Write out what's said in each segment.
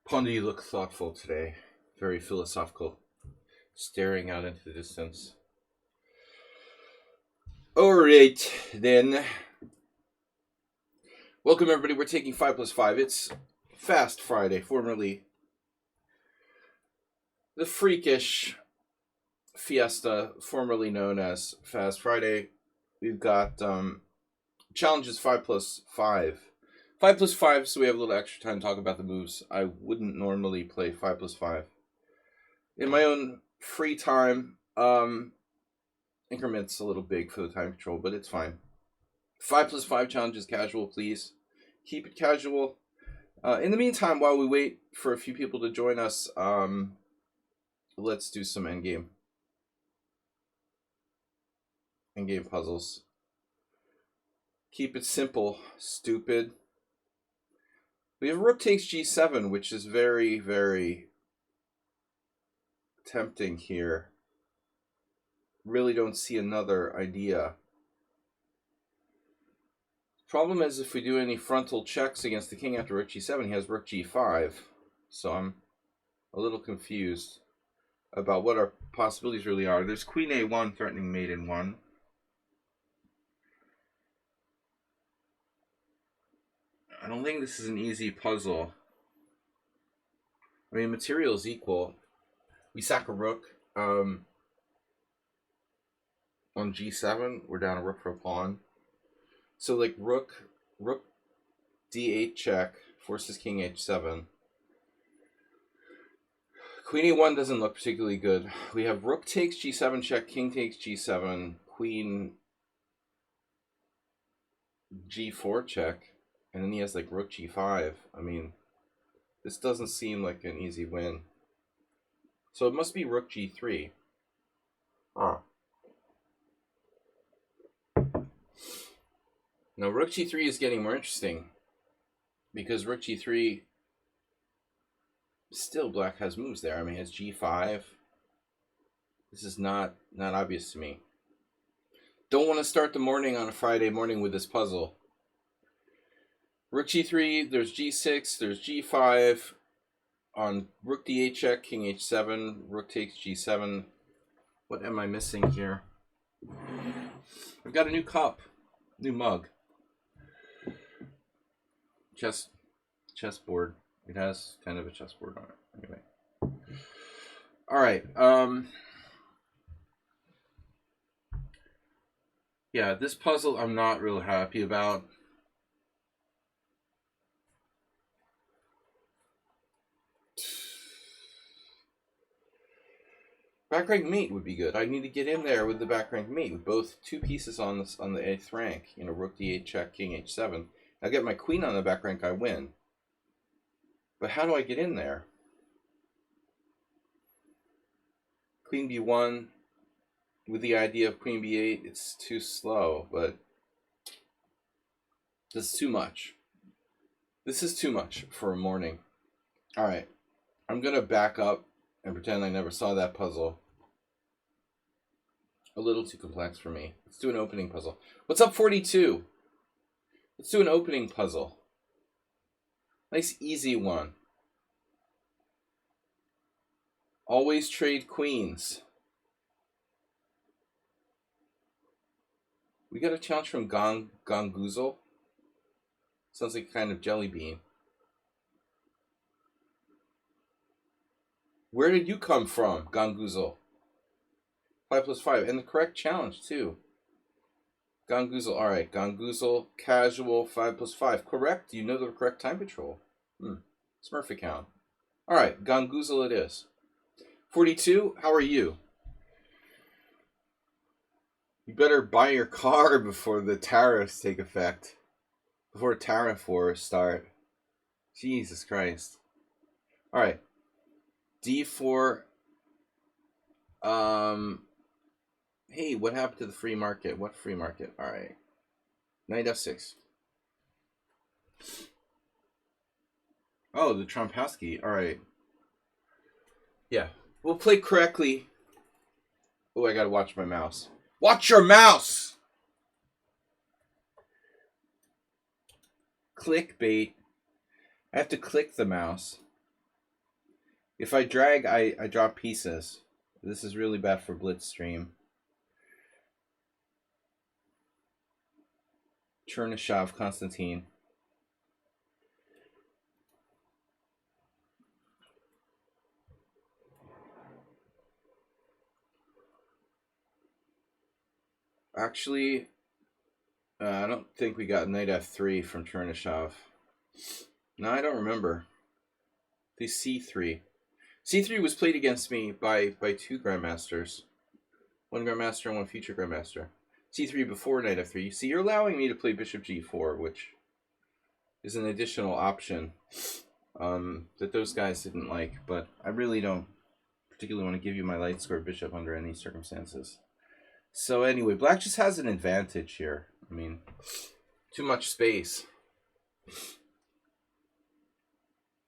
Ponder, you look thoughtful today. Very philosophical. Staring out into the distance. Alright, then. Welcome, everybody. We're taking 5 plus 5. It's Fast Friday, formerly the freakish fiesta, formerly known as Fast Friday. We've got challenges 5 plus 5. 5 plus 5, so we have a little extra time to talk about the moves. I wouldn't normally play 5 plus 5. In my own free time, increment's a little big for the time control, but it's fine. 5 plus 5 challenges casual, please. Keep it casual. In the meantime, while we wait for a few people to join us, let's do some endgame. Endgame puzzles. Keep it simple, stupid. We have rook takes g7, which is very, very tempting here. Really don't see another idea. Problem is, if we do any frontal checks against the king after rook g7, he has rook g5. So I'm a little confused about what our possibilities really are. There's queen a1 threatening mate in 1. I don't think this is an easy puzzle. I mean, material is equal. We sack a rook. On g7, we're down a rook for a pawn. So like rook d8 check forces king h7. Queen a1 doesn't look particularly good. We have rook takes g7 check, king takes g7, queen g4 check, and then he has like rook g5. I mean, this doesn't seem like an easy win. So it must be rook g3. Ah. Now rook g3 is getting more interesting because rook g3, still black has moves there. I mean, it has g5. This is not obvious to me. Don't want to start the morning on a Friday morning with this puzzle. Rook g3, there's g6, there's g5. On rook d8 check, king h7, rook takes g7. What am I missing here? I've got a new cup, new mug. Chessboard. It has kind of a chessboard on it. Anyway. Alright. Yeah, this puzzle I'm not real happy about. Back rank mate would be good. I need to get in there with the back rank mate with both two pieces on the 8th rank. You know, rook d8 check, king h7. I get my queen on the back rank, I win. But how do I get in there? Queen b1 with the idea of queen b8, it's too slow, but this is too much. This is too much for a morning. All right, I'm going to back up and pretend I never saw that puzzle. A little too complex for me. Let's do an opening puzzle. What's up, 42? Let's do an opening puzzle. Nice easy one. Always trade queens. We got a challenge from Gongoozle. Sounds like a kind of jelly bean. Where did you come from, Gongoozle? 5 plus 5. And the correct challenge, too. Gongoozle. All right. Gongoozle. Casual. 5 plus 5. Correct. You know the correct time control. Smurf account. All right. Gongoozle it is. 42. How are you? You better buy your car before the tariffs take effect. Before tariff wars start. Jesus Christ. All right. D4. Hey, what happened to the free market? What free market? All right. Knight f6. Oh, the Trompowsky. All right. Yeah. We'll play correctly. Oh, I gotta watch my mouse. Watch your mouse! Clickbait. I have to click the mouse. If I drag, I drop pieces. This is really bad for Blitz stream. Chernyshov, Konstantin. Actually, I don't think we got knight f3 from Chernyshov. No, I don't remember. The c3. c3 was played against me by two grandmasters. One grandmaster and one future grandmaster. c3 before knight f3. See, you're allowing me to play bishop g4, which is an additional option that those guys didn't like, but I really don't particularly want to give you my light square bishop under any circumstances. So anyway, black just has an advantage here. I mean, too much space.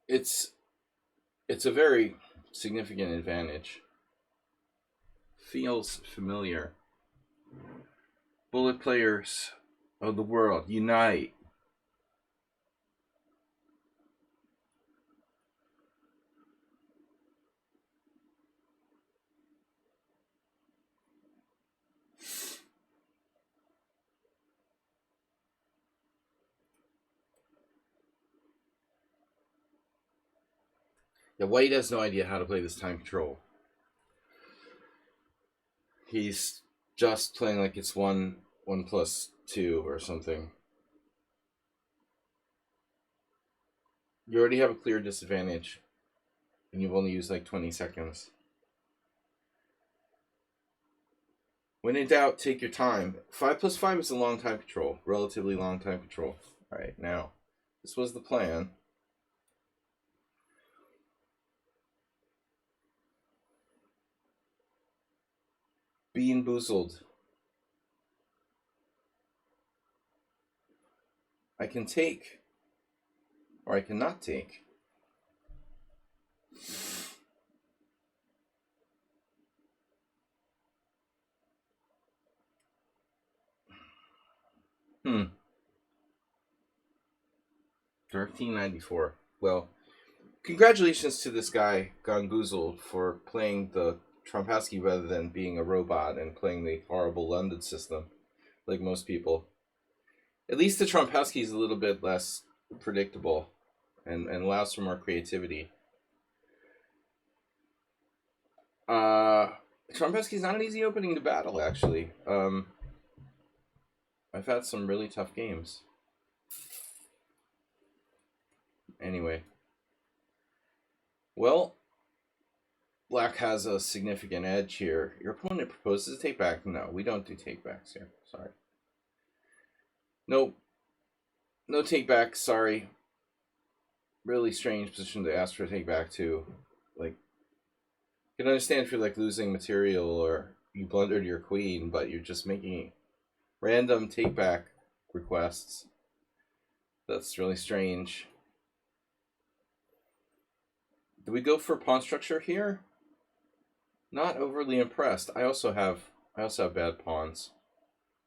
It's a very significant advantage. Feels familiar. Bullet players of the world, unite. Yeah, White has no idea how to play this time control. He's just playing like it's 1+2 or something. You already have a clear disadvantage, and you've only used like 20 seconds. When in doubt, take your time. 5+5 is a long time control, relatively long time control. All right, now, this was the plan. Bean boozled. I can take, or I cannot take. Hmm. 1394. Well, congratulations to this guy, Gone Boozled, for playing the Trompowsky rather than being a robot and playing the horrible London system, like most people. At least the Trompowsky is a little bit less predictable and allows for more creativity. Trompowsky's not an easy opening to battle, actually. I've had some really tough games. Anyway. Well, black has a significant edge here. Your opponent proposes a take back. No, we don't do take backs here. Sorry. Nope. No take back, sorry. Really strange position to ask for a take back to. Like, you can understand if you're like losing material or you blundered your queen, but you're just making random take back requests. That's really strange. Do we go for pawn structure here? Not overly impressed. I also have bad pawns.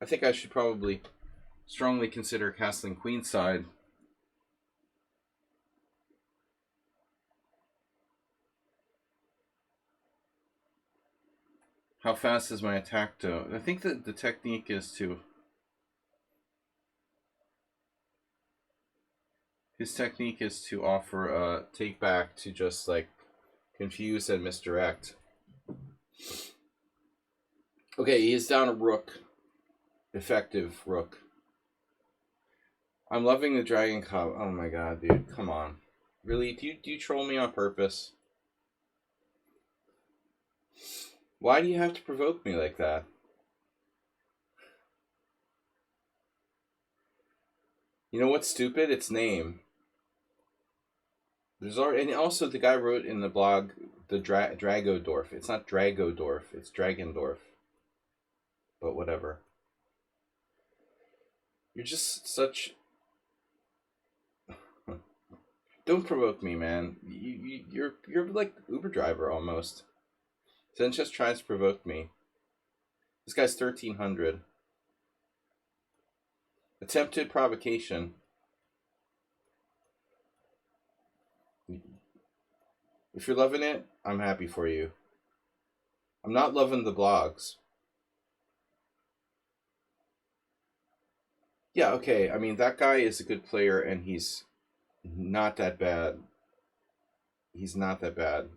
I think I should probably strongly consider castling queenside. How fast is my attack to? I think that the technique is to. His technique is to offer a take back to just like confuse and misdirect. Okay, he is down a rook. Effective rook. I'm loving the dragon cub. Oh my god, dude. Come on. Really? Do you troll me on purpose? Why do you have to provoke me like that? You know what's stupid? Its name. There's already, and also the guy wrote in the blog the Dragodorf. It's not Dragodorf, it's Dragendorf. But whatever. You're just such. Don't provoke me, man. You're like Uber driver almost. Zen just tries to provoke me. This guy's 1300. Attempted provocation. If you're loving it, I'm happy for you. I'm not loving the blogs. Yeah, okay. I mean, that guy is a good player, and he's not that bad. He's not that bad.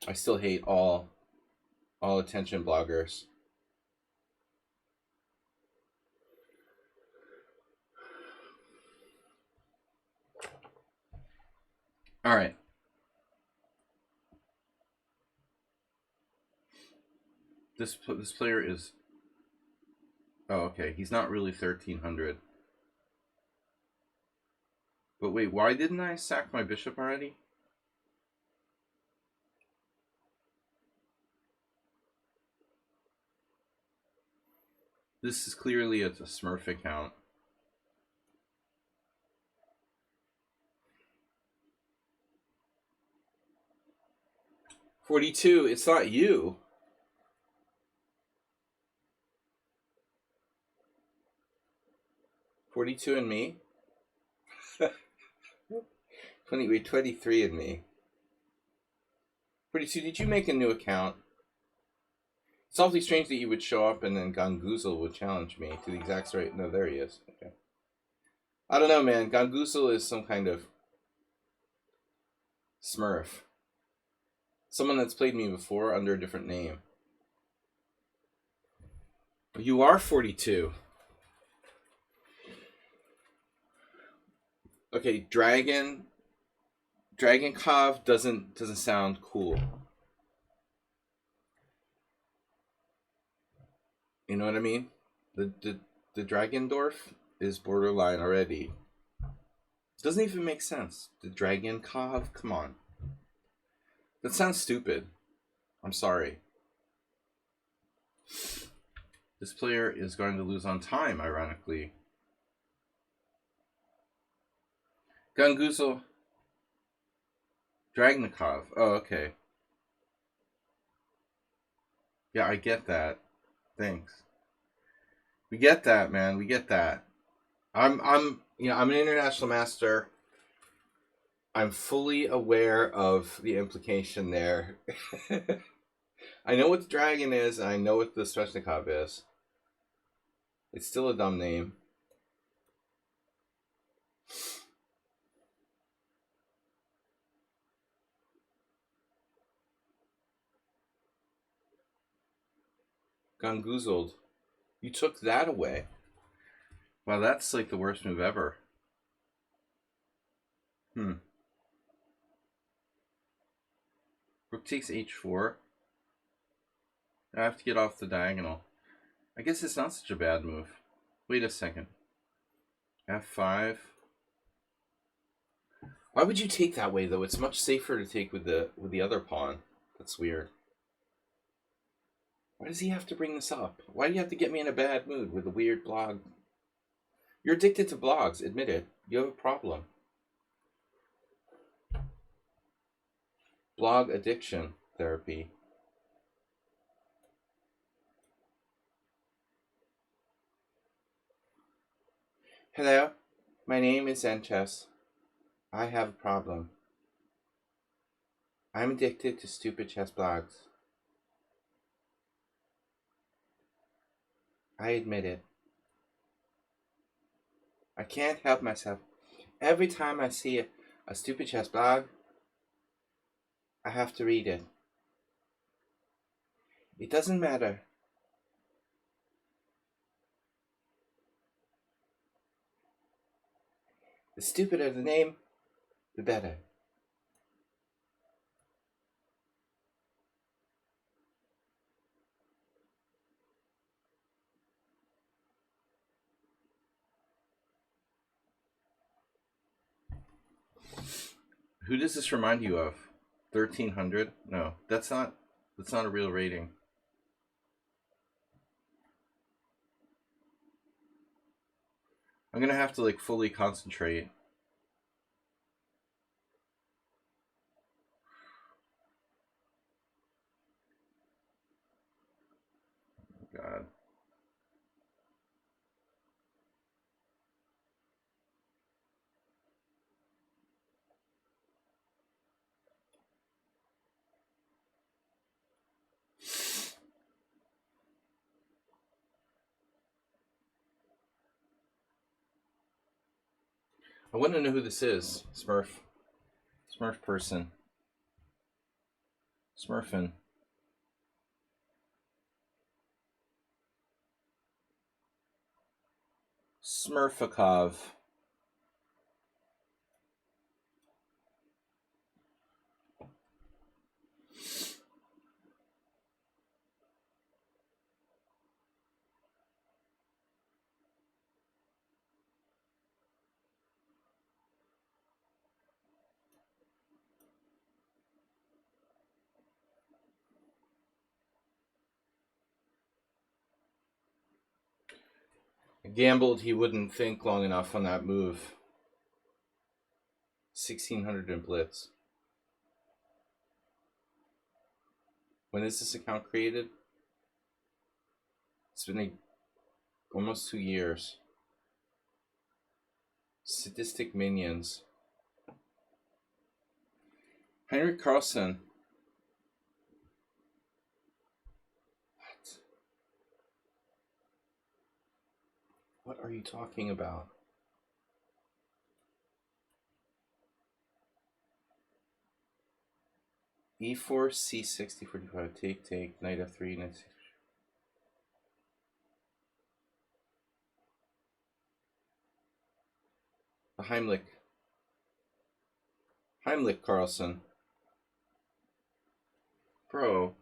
I still hate all attention bloggers. All right. This player is. Oh, okay. He's not really 1300. But wait, why didn't I sack my bishop already? This is clearly a Smurf account. $42. It's not you. $42 and me. 23 and me. 42. Did you make a new account? It's awfully strange that you would show up and then Ganguzel would challenge me to the exact right. No, there he is. Okay. I don't know, man. Ganguzel is some kind of Smurf. Someone that's played me before under a different name. You are 42. Okay, Dragon Kov doesn't sound cool. You know what I mean? The Dragendorf is borderline already. It doesn't even make sense. The Dragon Kov, come on. That sounds stupid. I'm sorry. This player is going to lose on time, ironically. Ganguzel. Dragnikov. Oh, okay. Yeah, I get that. Thanks. We get that, man. We get that. I'm an international master. I'm fully aware of the implication there. I know what the dragon is, and I know what the Sveshnikov is. It's still a dumb name. Ganguzeled. You took that away. Wow, that's like the worst move ever. Rook takes h4. I have to get off the diagonal. I guess it's not such a bad move. Wait a second. f5. Why would you take that way, though? It's much safer to take with the other pawn. That's weird. Why does he have to bring this up? Why do you have to get me in a bad mood with a weird blog? You're addicted to blogs. Admit it. You have a problem. Blog addiction therapy. Hello, my name is Zenchess. I have a problem. I'm addicted to stupid chess blogs. I admit it. I can't help myself. Every time I see a stupid chess blog, I have to read it. It doesn't matter. The stupider the name, the better. Who does this remind you of? 1300? No, that's not a real rating. I'm gonna have to like fully concentrate. I want to know who this is. Smurf. Smurf person. Smurfin. Smurfikov. I gambled he wouldn't think long enough on that move. 1600 in Blitz. When is this account created? It's been almost 2 years. Sadistic minions. Heinrich Carlson. What are you talking about? E4, C6, D45, take, knight F3, knight 6. The Heimlich Carlson. Bro.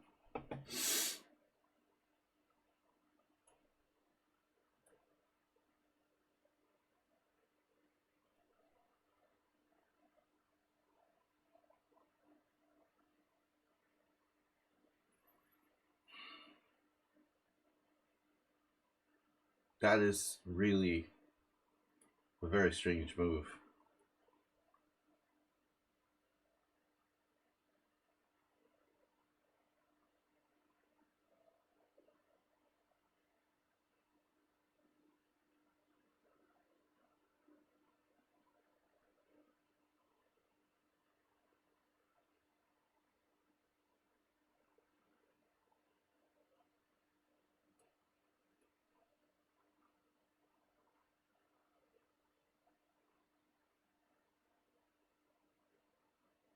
That is really a very strange move.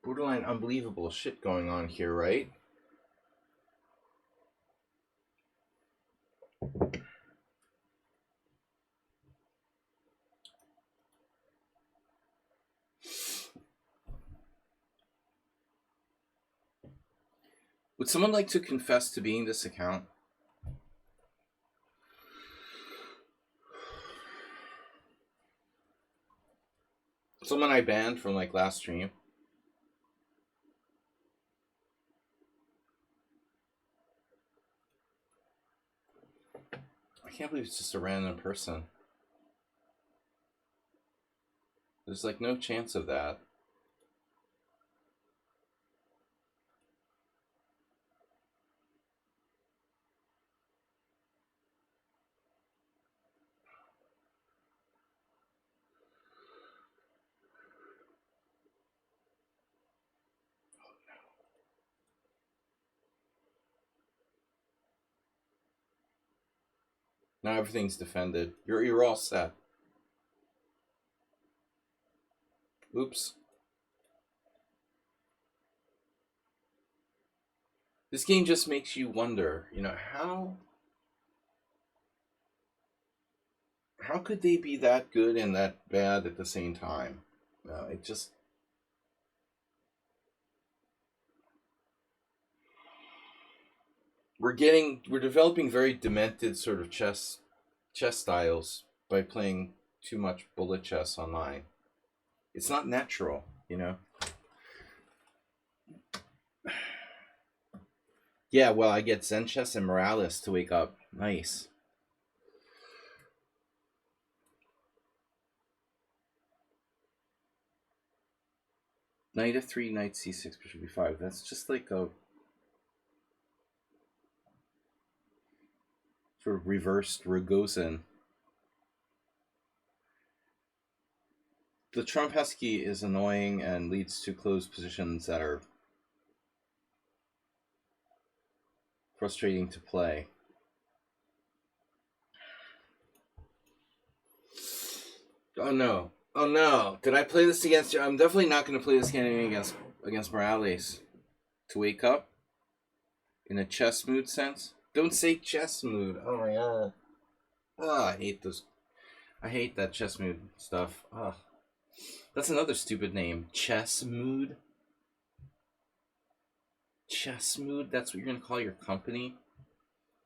Borderline unbelievable shit going on here, right? Would someone like to confess to being this account? Someone I banned from like last stream. I can't believe it's just a random person. There's like no chance of that. Now everything's defended. You're all set. Oops. This game just makes you wonder, you know, how could they be that good and that bad at the same time? It just we're developing very demented sort of chess styles by playing too much bullet chess online. It's not natural, you know. Yeah, well, I get Zen Chess and Morales to wake up. Nice. Knight F3, knight C6, bishop B5. That's just like a sort of reversed Rogozin. The Trompesky is annoying and leads to closed positions that are frustrating to play. Oh no. Oh no! Did I play this against you? I'm definitely not going to play this game against Morales. To wake up in a chess mood sense. Don't say chess mood. Oh my god. Oh, I hate those. I hate that chess mood stuff. Oh, that's another stupid name. Chess mood. Chess mood. That's what you're going to call your company.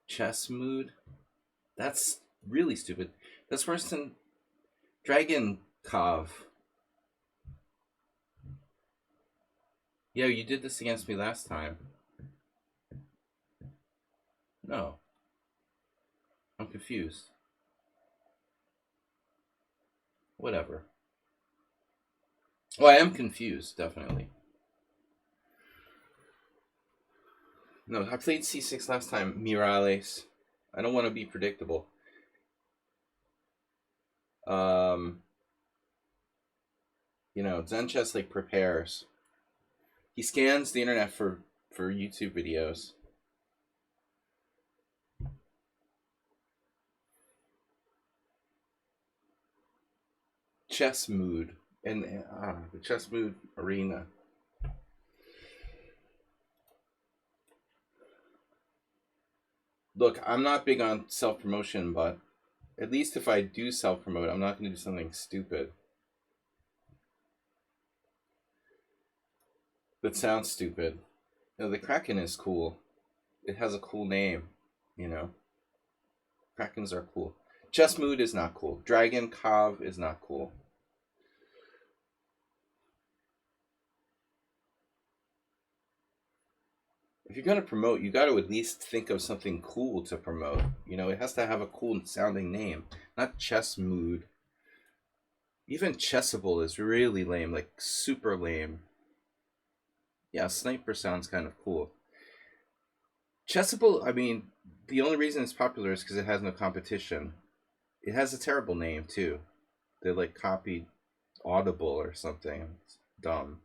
Chess mood. That's really stupid. That's worse than Dragon Cov. Yo, you did this against me last time. No. I'm confused. Whatever. Oh, I am confused, definitely. No, I played c6 last time, Mirales. I don't want to be predictable. You know, Zen Chess like prepares. He scans the internet for YouTube videos. Chess mood and the chess mood arena. Look, I'm not big on self-promotion, but at least if I do self-promote, I'm not going to do something stupid. That sounds stupid. You know, the Kraken is cool. It has a cool name, you know. Krakens are cool. Chess mood is not cool. Dragon Cov is not cool. If you're going to promote, you got to at least think of something cool to promote. You know, it has to have a cool sounding name, not chess mood. Even chessable is really lame, like super lame. Yeah, sniper sounds kind of cool. Chessable, I mean, the only reason it's popular is because it has no competition. It has a terrible name too. They like copied Audible or something. It's dumb.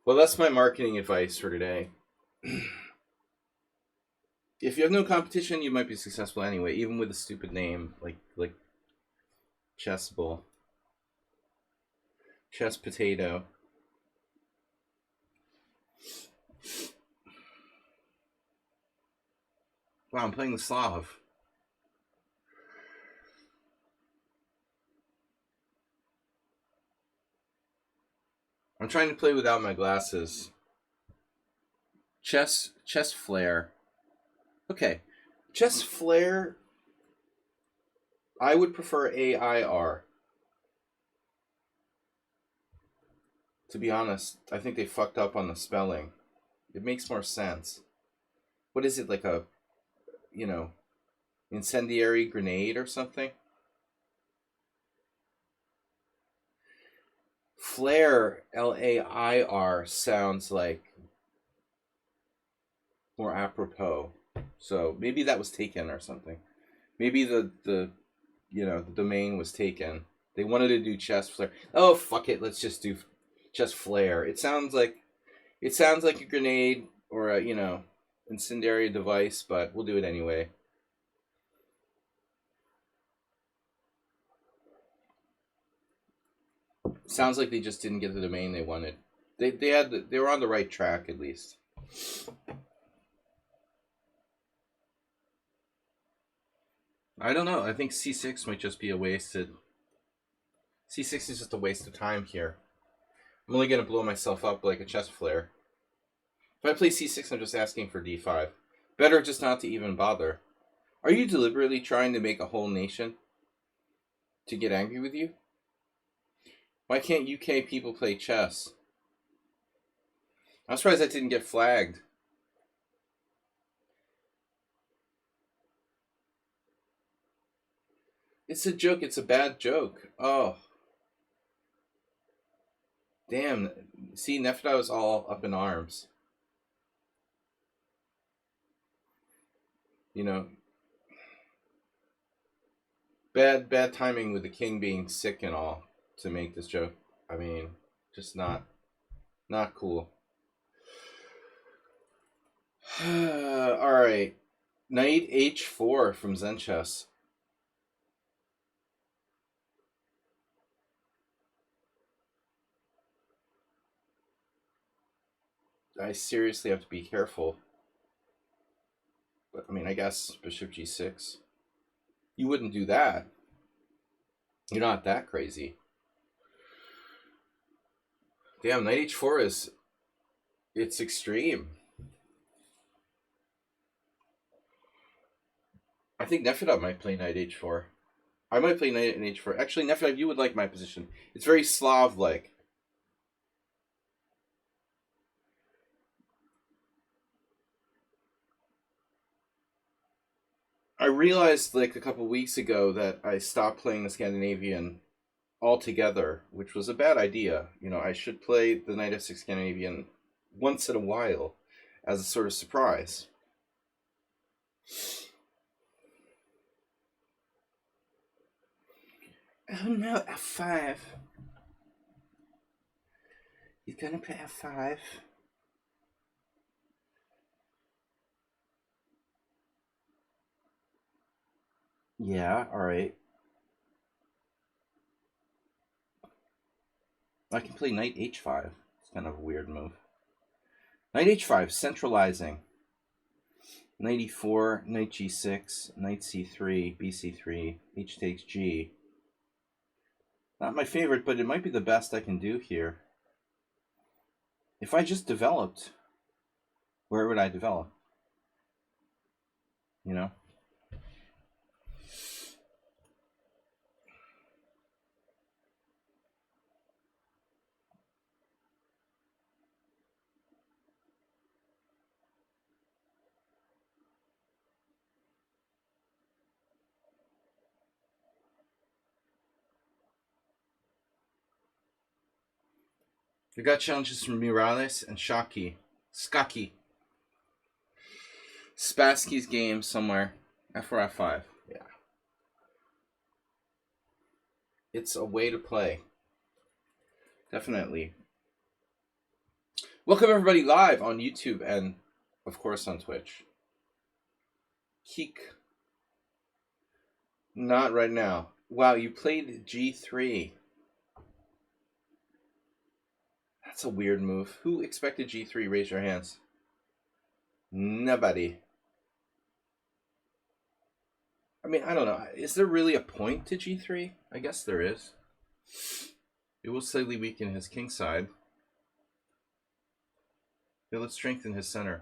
Well, that's my marketing advice for today. If you have no competition, you might be successful anyway, even with a stupid name like Chessable, Chess Potato. Wow, I'm playing the Slav. I'm trying to play without my glasses. Chess Flare. Okay, Chess Flare. I would prefer AIR. To be honest, I think they fucked up on the spelling. It makes more sense. What is it, like a, you know, incendiary grenade or something? Flare, LAIR, sounds like more apropos. So maybe that was taken or something. Maybe the you know, the domain was taken. They wanted to do chess flare. Oh fuck it, let's just do chess flare. It sounds like a grenade or a, you know, incendiary device, but we'll do it anyway. Sounds like they just didn't get the domain they wanted. They were on the right track at least. I don't know. I think c6 might just be a wasted. C6 is just a waste of time here. I'm only gonna blow myself up like a chess flare. If I play c6, I'm just asking for d5. Better just not to even bother. Are you deliberately trying to make a whole nation to get angry with you? Why can't UK people play chess? I'm surprised that didn't get flagged. It's a joke. It's a bad joke. Oh. Damn. See, Nefta was all up in arms. You know, bad timing with the king being sick and all to make this joke. I mean, just not cool. All right. Knight h4 from Zen Chess. I seriously have to be careful. But, I mean, I guess bishop g6. You wouldn't do that. You're not that crazy. Damn, knight h4 is... It's extreme. I think Nefedov might play knight h4. I might play knight h4. Actually, Nefedov, you would like my position. It's very Slav-like. I realized like a couple weeks ago that I stopped playing the Scandinavian altogether, which was a bad idea. You know, I should play the Knight f6 Scandinavian once in a while as a sort of surprise. Oh no, f5. He's gonna play f5. Yeah, alright. I can play knight h5. It's kind of a weird move. Knight h5, centralizing. Knight e4, knight g6, knight c3, bc3, h takes g. Not my favorite, but it might be the best I can do here. If I just developed, where would I develop? You know? We got challenges from Morales and Skaki. Spassky's game somewhere. F4, F5. Yeah. It's a way to play. Definitely. Welcome everybody live on YouTube and, of course, on Twitch. Keek. Not right now. Wow, you played G3. That's a weird move. Who expected G3? Raise your hands. Nobody. I mean, I don't know. Is there really a point to G3? I guess there is. It will slightly weaken his king side. It will strengthen his center.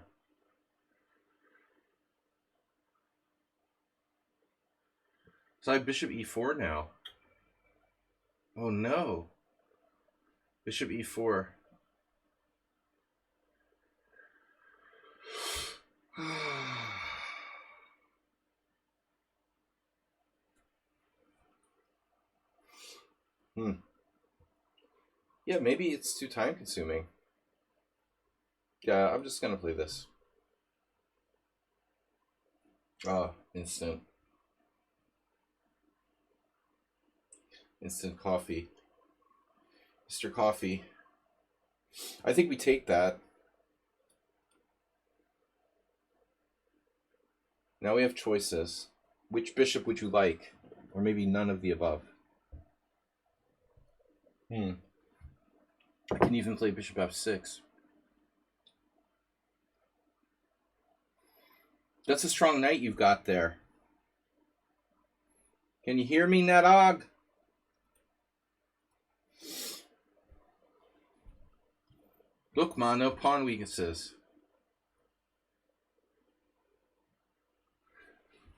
So I have bishop e4 now. Oh no. Bishop e4. Yeah, maybe it's too time consuming. Yeah, I'm just gonna play this. Instant. Instant coffee. Mr. Coffee. I think we take that. Now we have choices. Which bishop would you like? Or maybe none of the above. I can even play bishop f6. That's a strong knight you've got there. Can you hear me, Nadog? Look, ma, no pawn weaknesses.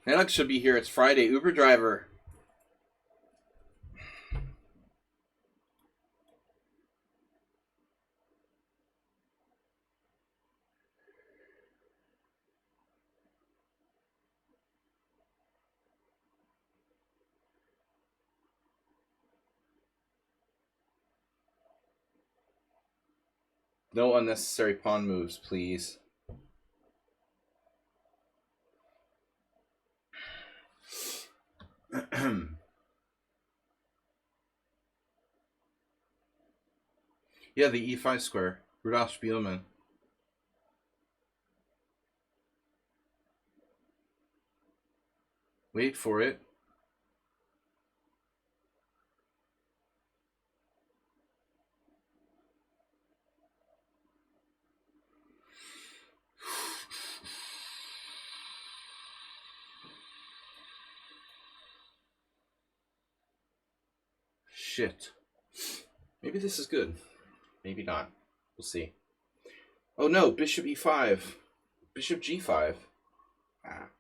Nadog should be here. It's Friday. Uber driver. No unnecessary pawn moves, please. Yeah, the e5 square. Rudolf Spielmann. Wait for it. Shit. Maybe this is good. Maybe not. We'll see. Oh no, bishop e5. Bishop g5. Ah.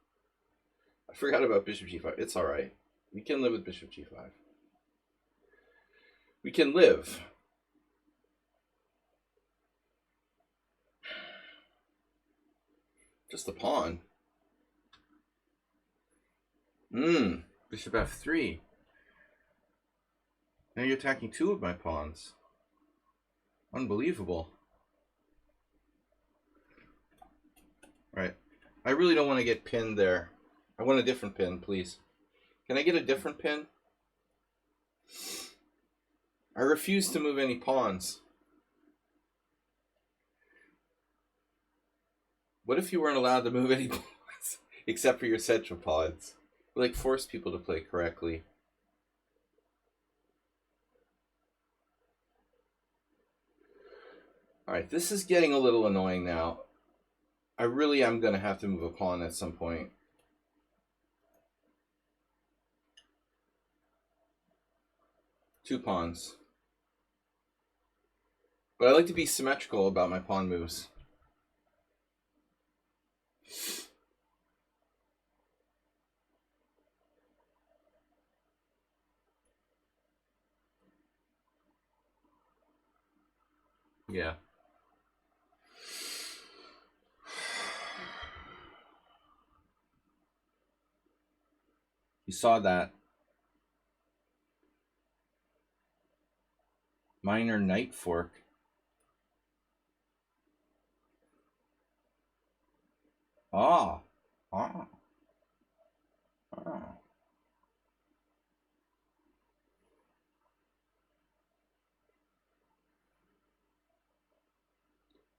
I forgot about bishop g5. It's alright. We can live with bishop g5. We can live. Just a pawn. Bishop f3. Now you're attacking two of my pawns. Unbelievable. Right. I really don't want to get pinned there. I want a different pin, please. Can I get a different pin? I refuse to move any pawns. What if you weren't allowed to move any pawns except for your central pawns? Like, force people to play correctly. Alright, this is getting a little annoying now. I really am going to have to move a pawn at some point. Two pawns. But I like to be symmetrical about my pawn moves. Yeah. You saw that. Minor knight fork. Ah. Ah. Ah.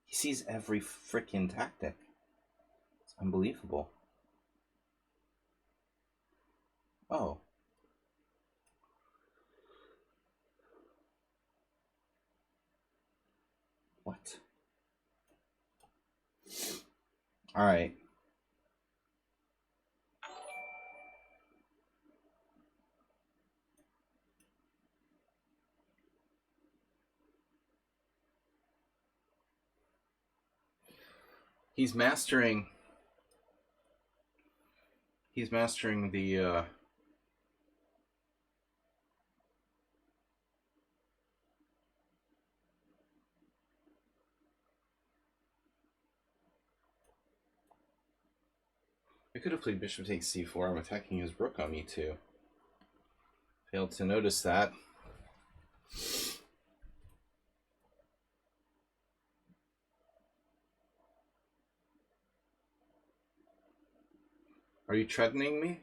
He sees every freaking tactic. It's unbelievable. Oh. What? All right. He's mastering the I could have played bishop takes c4. I'm attacking his rook on e2. Failed to notice that. Are you threatening me?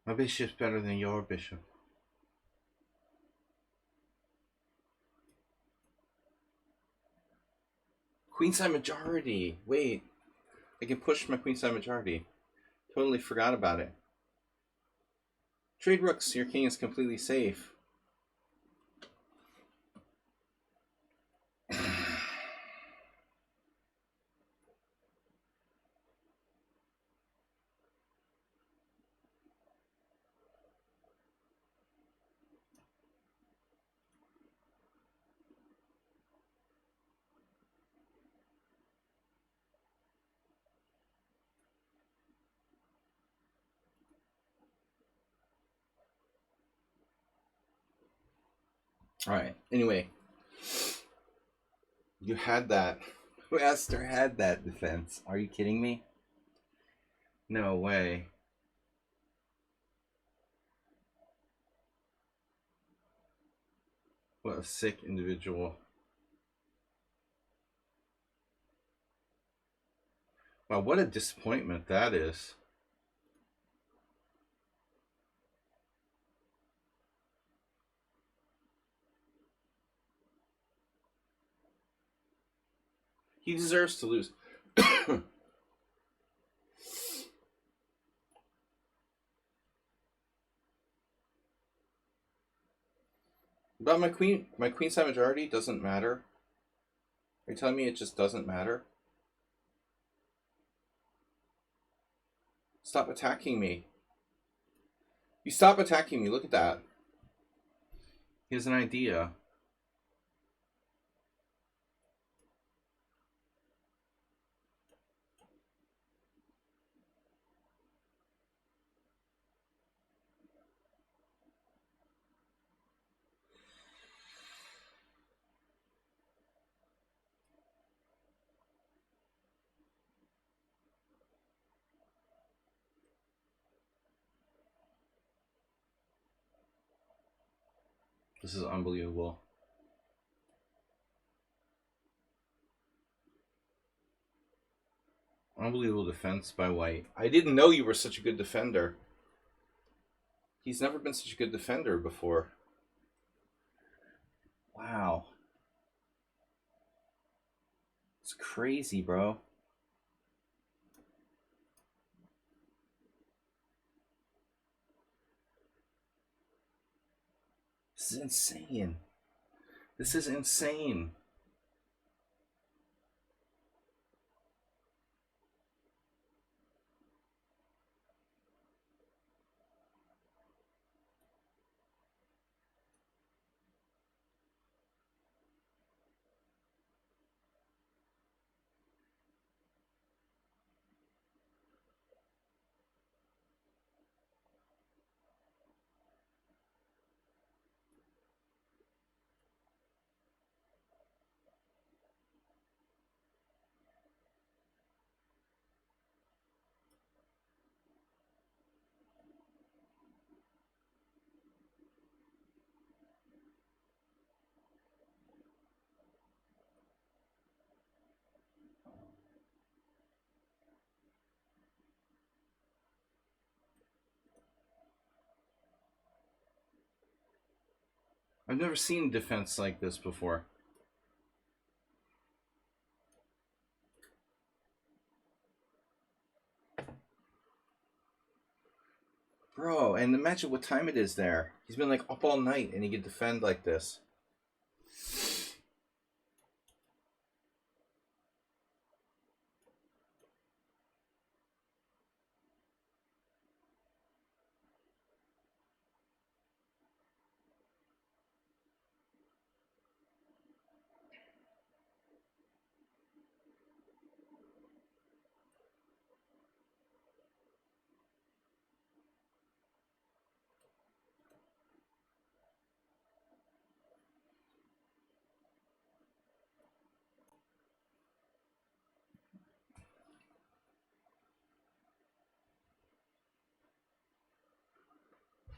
My bishop's better than your bishop. Queenside majority. Wait. I can push my queenside majority. Totally forgot about it. Trade rooks. Your king is completely safe. All right. Anyway, you had that. Who asked or had that defense? Are you kidding me? No way. What a sick individual. Wow, what a disappointment that is. He deserves to lose. About my queenside majority doesn't matter. Are you telling me it just doesn't matter? Stop attacking me. You stop attacking me. Look at that. He has an idea. This is unbelievable. Unbelievable defense by White. I didn't know you were such a good defender. He's never been such a good defender before. Wow. It's crazy, bro. This is insane. This is insane. I've never seen defense like this before. Bro, and imagine what time it is there. He's been like up all night and he can defend like this.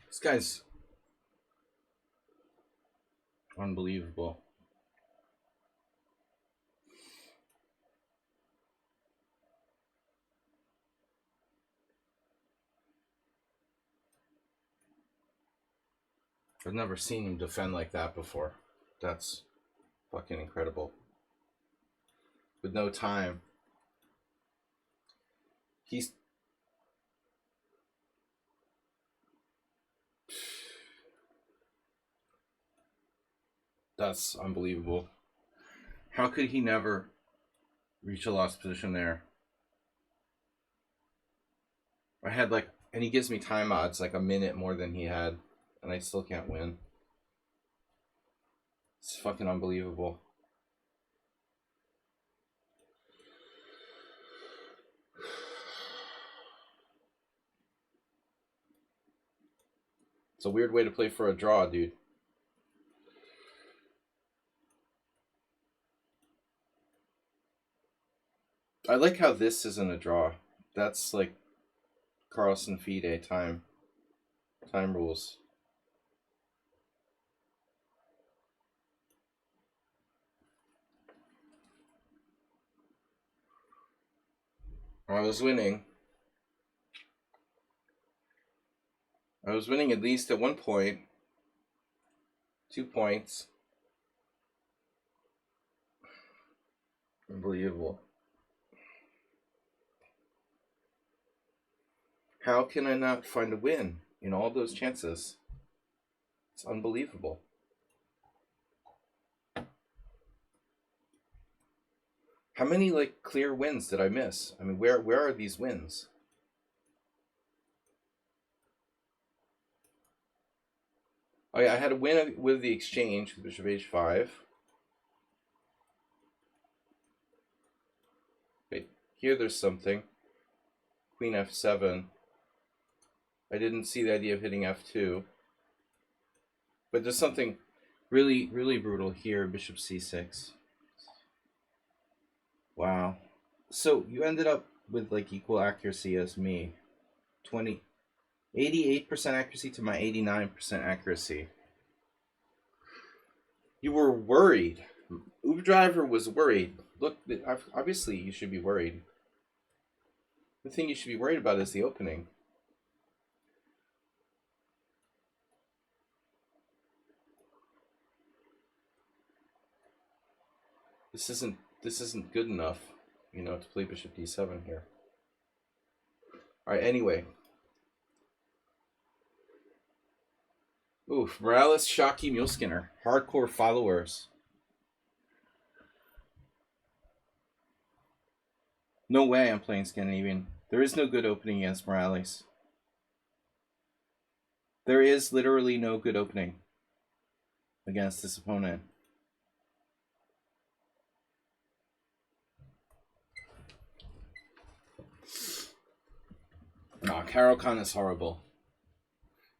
This guy's unbelievable. I've never seen him defend like that before. That's fucking incredible. With no time. He's... That's unbelievable. How could he never reach a lost position there? I had like... And he gives me time odds like a minute more than he had. And I still can't win. It's fucking unbelievable. It's a weird way to play for a draw, dude. I like how this isn't a draw. That's like Carlsen FIDE time rules. I was winning. I was winning at least at 1 point. 2 points. Unbelievable. How can I not find a win in all those chances? It's unbelievable. How many like clear wins did I miss? I mean, where are these wins? Oh yeah, I had a win with the exchange with bishop h5. Wait, here there's something. Queen f7. I didn't see the idea of hitting f2. But there's something really, really brutal here, bishop c6. Wow. So you ended up with like equal accuracy as me. 88% accuracy to my 89% accuracy. You were worried. Uber driver was worried. Look, obviously you should be worried. The thing you should be worried about is the opening. This isn't good enough, you know, to play bishop d7 here. All right, anyway. Oof, Morales, Shockey, Muleskinner. Hardcore followers. No way I'm playing Scandinavian. There is no good opening against Morales. There is literally no good opening against this opponent. No, Caro-Kann is horrible.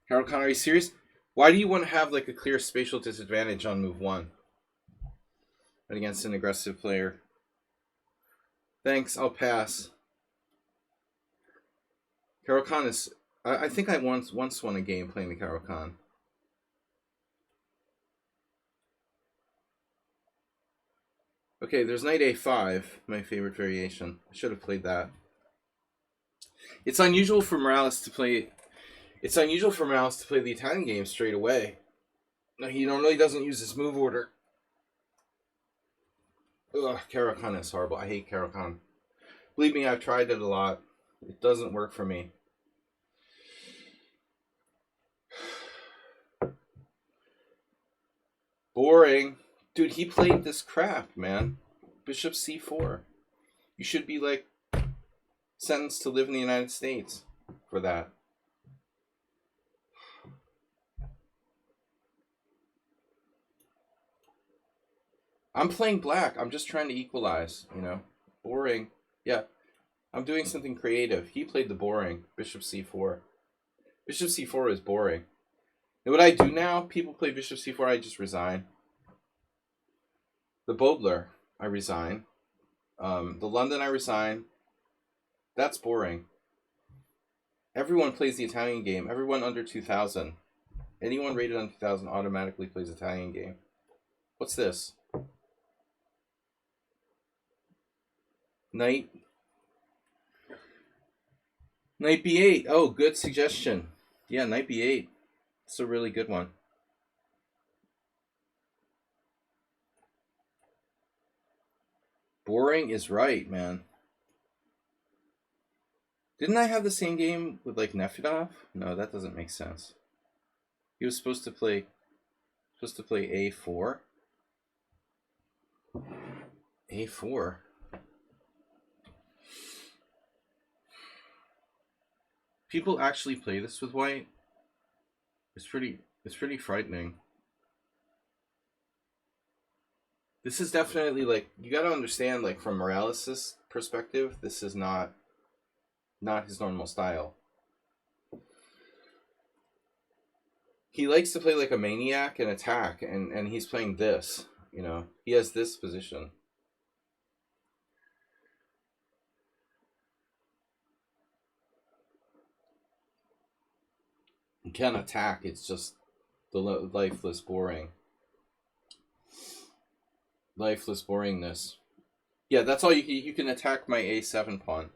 Caro-Kann, are you serious? Why do you want to have like a clear spatial disadvantage on move 1? And against an aggressive player? Thanks, I'll pass. Caro-Kann is... I think I once won a game playing the Caro-Kann. Okay, there's knight a5, my favorite variation. I should have played that. It's unusual for Morales to play the Italian game straight away. No, he normally doesn't use his move order. Ugh, Caro-Kann is horrible. I hate Caro-Kann. Believe me, I've tried it a lot. It doesn't work for me. Boring. Dude, he played this crap, man. Bishop c4. You should be, like, sentenced to live in the United States for that. I'm playing black. I'm just trying to equalize, you know. Boring. Yeah. I'm doing something creative. He played the boring. Bishop c4. Bishop c4 is boring. And what I do now, people play bishop c4, I just resign. The Bobler, I resign. The London, I resign. That's boring. Everyone plays the Italian game. Everyone under 2,000. Anyone rated under 2,000 automatically plays Italian game. What's this? Knight b8. Oh, good suggestion. Yeah, knight b8. It's a really good one. Boring is right, man. Didn't I have the same game with like Nefedov? No, that doesn't make sense. He was supposed to play a4. a4. People actually play this with white. It's pretty frightening. This is definitely like, you got to understand, like, from Morales' perspective, this is not his normal style. He likes to play like a maniac and attack, and he's playing this, you know. He has this position. You can't attack, it's just the lifeless boring. Lifeless boringness. Yeah, that's all you can attack my a7 pawn.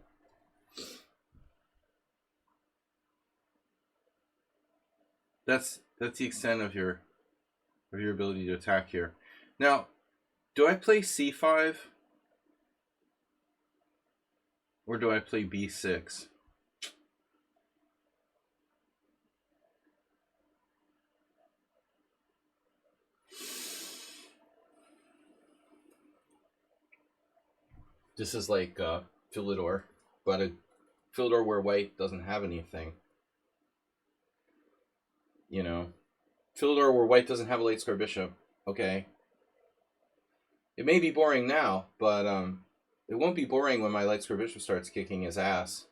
That's the extent of your ability to attack here. Now, do I play c5? Or do I play b6? This is like Philidor, but a Philidor where white doesn't have anything. You know, Philidor where white doesn't have a late square bishop. Okay. It may be boring now, but it won't be boring when my light square bishop starts kicking his ass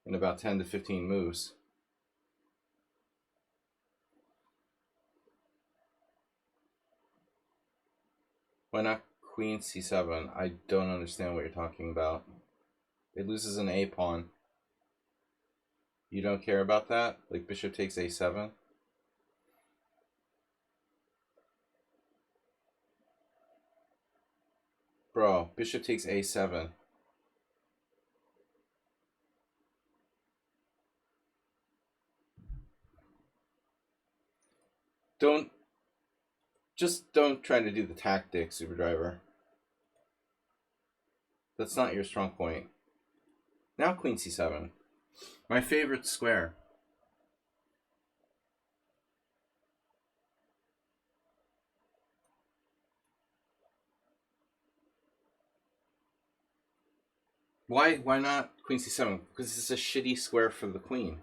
in about 10 to 15 moves. Why not queen c7? I don't understand what you're talking about. It loses an a pawn. You don't care about that? Like bishop takes a7? Bro, bishop takes a7. Just don't try to do the tactic, Super Driver. That's not your strong point. Now queen c7. My favorite square. Why not queen c7? Because this is a shitty square for the queen.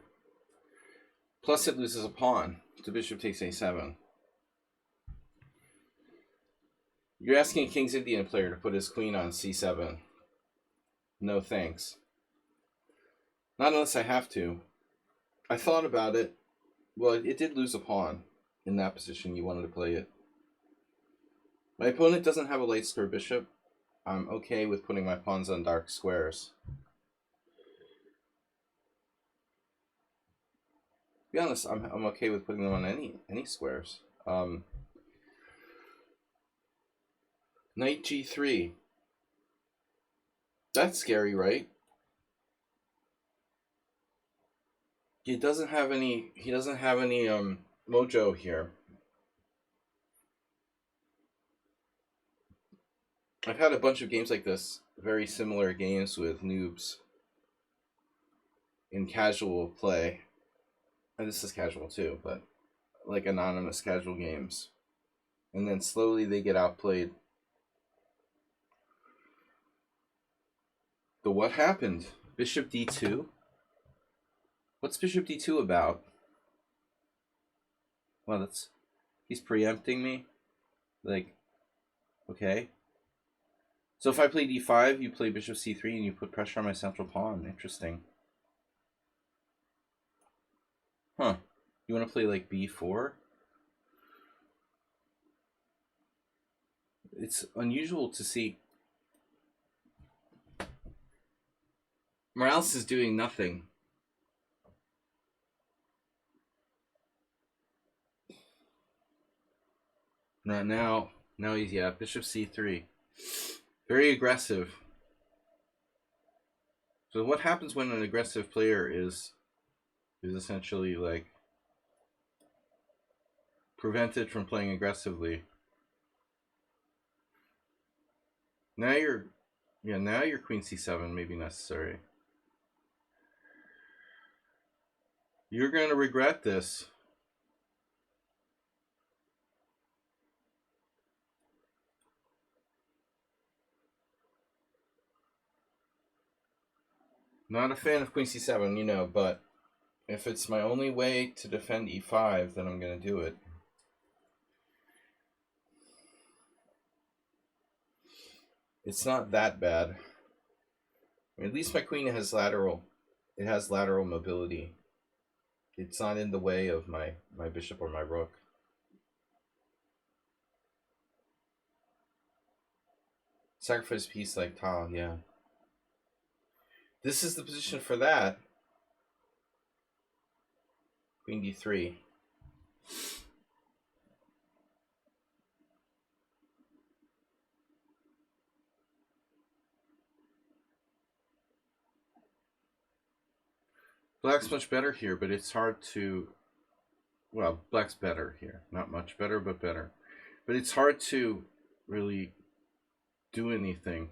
Plus it loses a pawn. The bishop takes a7. You're asking a King's Indian player to put his queen on c7. No thanks. Not unless I have to. I thought about it. Well, it did lose a pawn in that position. You wanted to play it. My opponent doesn't have a late square bishop. I'm okay with putting my pawns on dark squares. To be honest, I'm okay with putting them on any squares. Knight g3. That's scary, right? He doesn't have any mojo here. I've had a bunch of games like this, very similar games with noobs in casual play. And this is casual too, but like anonymous casual games. And then slowly they get outplayed. The what happened? Bishop d2? What's bishop d2 about? Well, he's preempting me. Like, okay. So if I play d5, you play bishop c3 and you put pressure on my central pawn. Interesting. Huh. You want to play like b4? It's unusual to see. Morales is doing nothing. Now he's, yeah, bishop c3. Very aggressive. So what happens when an aggressive player is essentially like prevented from playing aggressively? Now your queen c7 may be necessary. You're going to regret this. Not a fan of queen c7, you know, but if it's my only way to defend e5, then I'm going to do it. It's not that bad. I mean, at least my queen has lateral. It has lateral mobility. It's not in the way of my bishop or my rook. Sacrifice piece like Tal, yeah. This is the position for that. Queen d3. Black's much better here, but it's hard to... Well, black's better here. Not much better, but better. But it's hard to really do anything.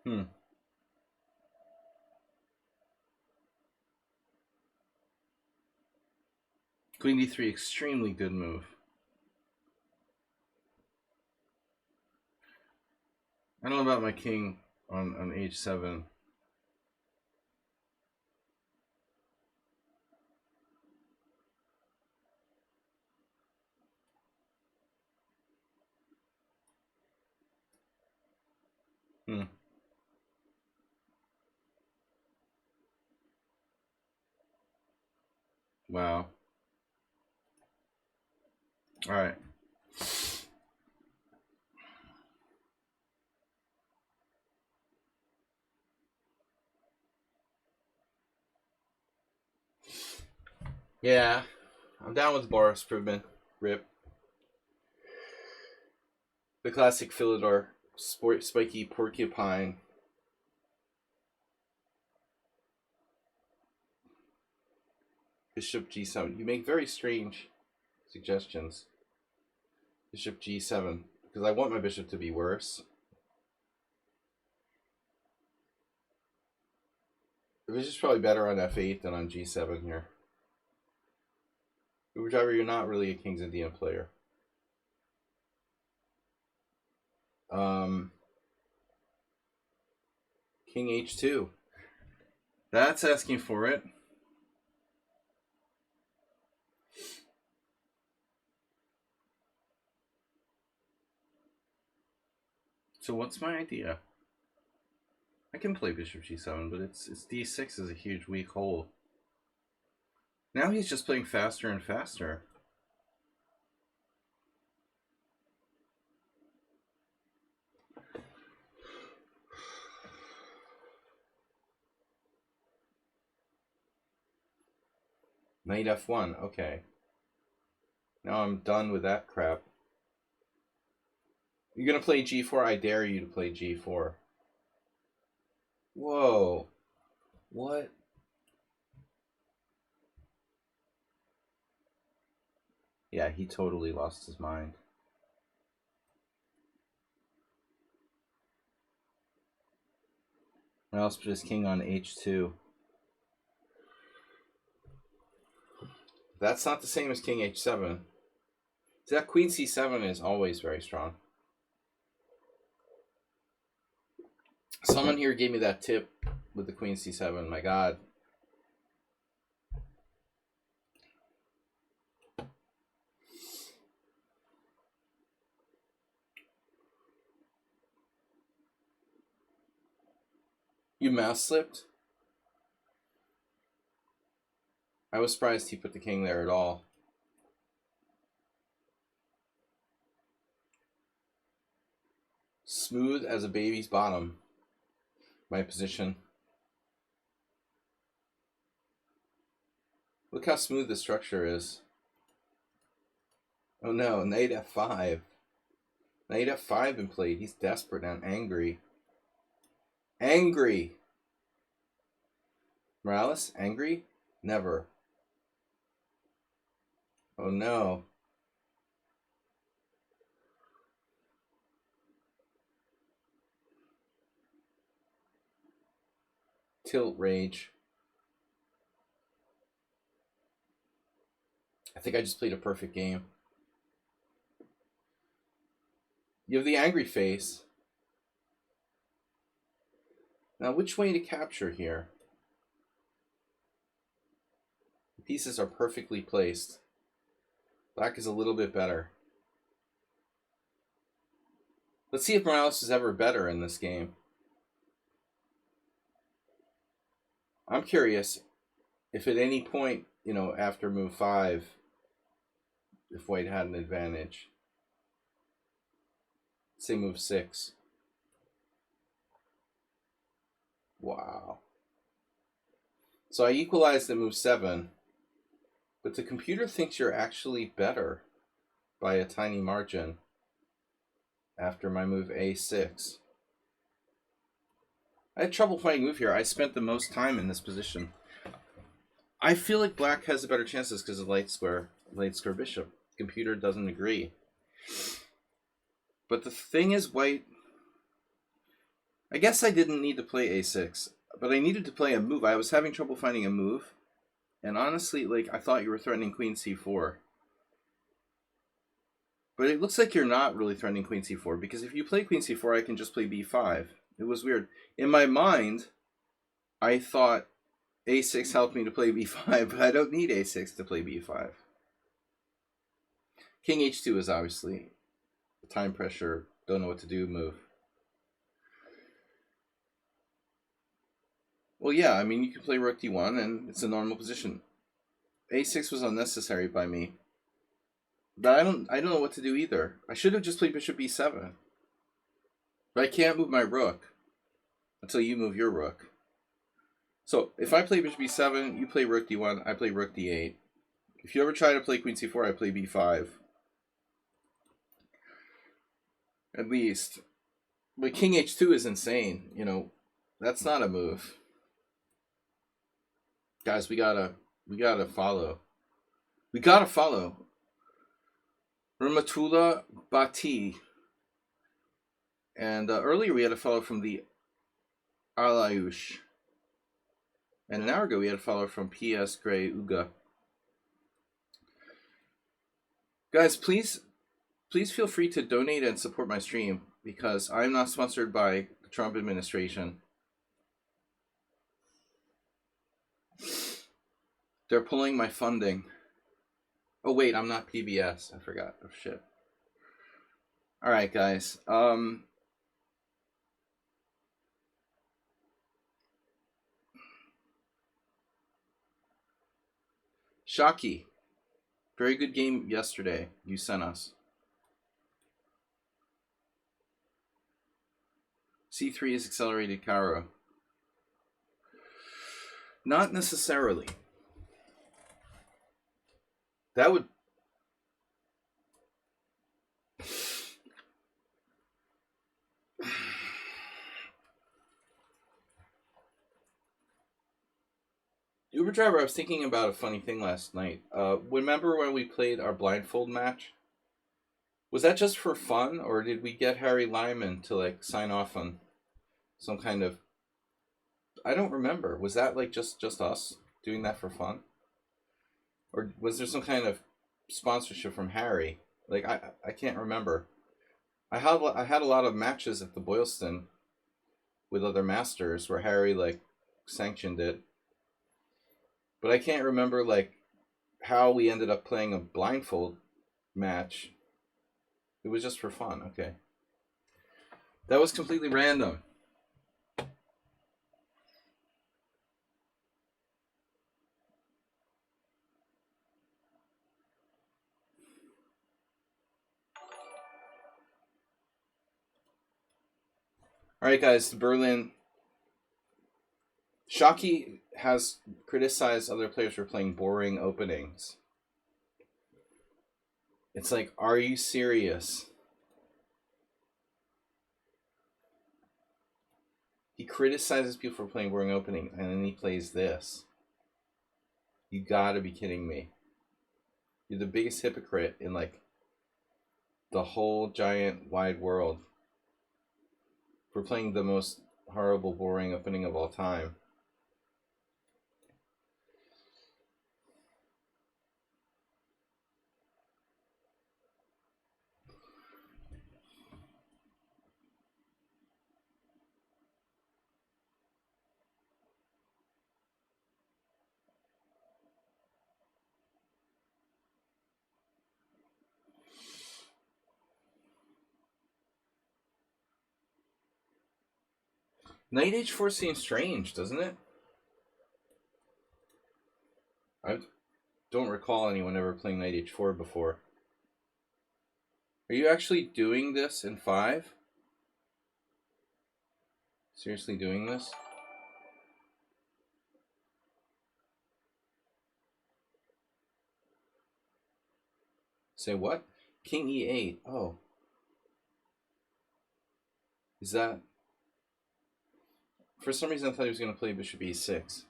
Hmm. Queen d3, extremely good move. I don't know about my king on h7. Hmm. Wow. All right. Yeah, I'm down with Boris Privman. Rip. The classic Philidor, spiky porcupine. Bishop g7. You make very strange suggestions. Bishop g7, because I want my bishop to be worse. The bishop's probably better on f8 than on g7 here. Uber driver, you're not really a King's Indian player. King h2. That's asking for it. So what's my idea? I can play bishop g7, but it's d6 is a huge weak hole. Now he's just playing faster and faster. Knight f1, okay. Now I'm done with that crap. You're gonna play g4? I dare you to play g4. Whoa. What? Yeah, he totally lost his mind. I also put his king on h2. That's not the same as king h7. So that queen c7 is always very strong. Someone here gave me that tip with the queen c7. My God. You mouse slipped? I was surprised he put the king there at all. Smooth as a baby's bottom. My position. Look how smooth the structure is. Oh no, knight f5. Knight f5 been played. He's desperate and angry. Angry! Morales, angry? Never. Oh no. Tilt rage. I think I just played a perfect game. You have the angry face. Now, which way to capture here? The pieces are perfectly placed. Black is a little bit better. Let's see if Morales is ever better in this game. I'm curious if at any point, after move 5, if white had an advantage. Say move 6. Wow. So I equalized at move 7, but the computer thinks you're actually better by a tiny margin after my move a6. I had trouble playing move here. I spent the most time in this position. I feel like black has the better chances because of light square bishop. Computer doesn't agree. But the thing is, white, I guess I didn't need to play a6, but I needed to play a move. I was having trouble finding a move, and honestly, like, I thought you were threatening queen c4. But it looks like you're not really threatening queen c4, because if you play queen c4, I can just play b5. It was weird. In my mind, I thought a6 helped me to play b5, but I don't need a6 to play b5. King h2 is obviously the time pressure, don't know what to do move. Well, yeah, I mean, you can play rook d1, and it's a normal position. a6 was unnecessary by me. But I don't know what to do either. I should have just played bishop b7. But I can't move my rook until you move your rook. So if I play bishop b7, you play rook d1, I play rook d8. If you ever try to play queen c4, I play b5. At least. But king h2 is insane. You know, that's not a move. Guys, we gotta follow. We gotta follow. Ramatullah Bati. And earlier we had a follow from the Alayush. And an hour ago we had a follow from PS Gray Uga. Guys, please feel free to donate and support my stream, because I'm not sponsored by the Trump administration. They're pulling my funding. Oh wait, I'm not PBS. I forgot. Oh shit. All right, guys. Shocky. Very good game yesterday you sent us. C3 is accelerated Caro. Not necessarily. That would... Uber driver, I was thinking about a funny thing last night. Remember when we played our blindfold match? Was that just for fun, or did we get Harry Lyman to like sign off on some kind of... I don't remember. Was that like just us doing that for fun? Or was there some kind of sponsorship from Harry? Like, I can't remember. I had a lot of matches at the Boylston with other masters where Harry like sanctioned it. But I can't remember like how we ended up playing a blindfold match. It was just for fun. Okay. That was completely random. All right, guys, Berlin. Shockey has criticized other players for playing boring openings. It's like, are you serious? He criticizes people for playing boring openings, and then he plays this. You gotta be kidding me. You're the biggest hypocrite in, like, the whole giant wide world for playing the most horrible, boring opening of all time. Knight h4 seems strange, doesn't it? I don't recall anyone ever playing knight h4 before. Are you actually doing this in 5? Seriously doing this? Say what? King e8. Oh. Is that... For some reason I thought he was going to play bishop e6.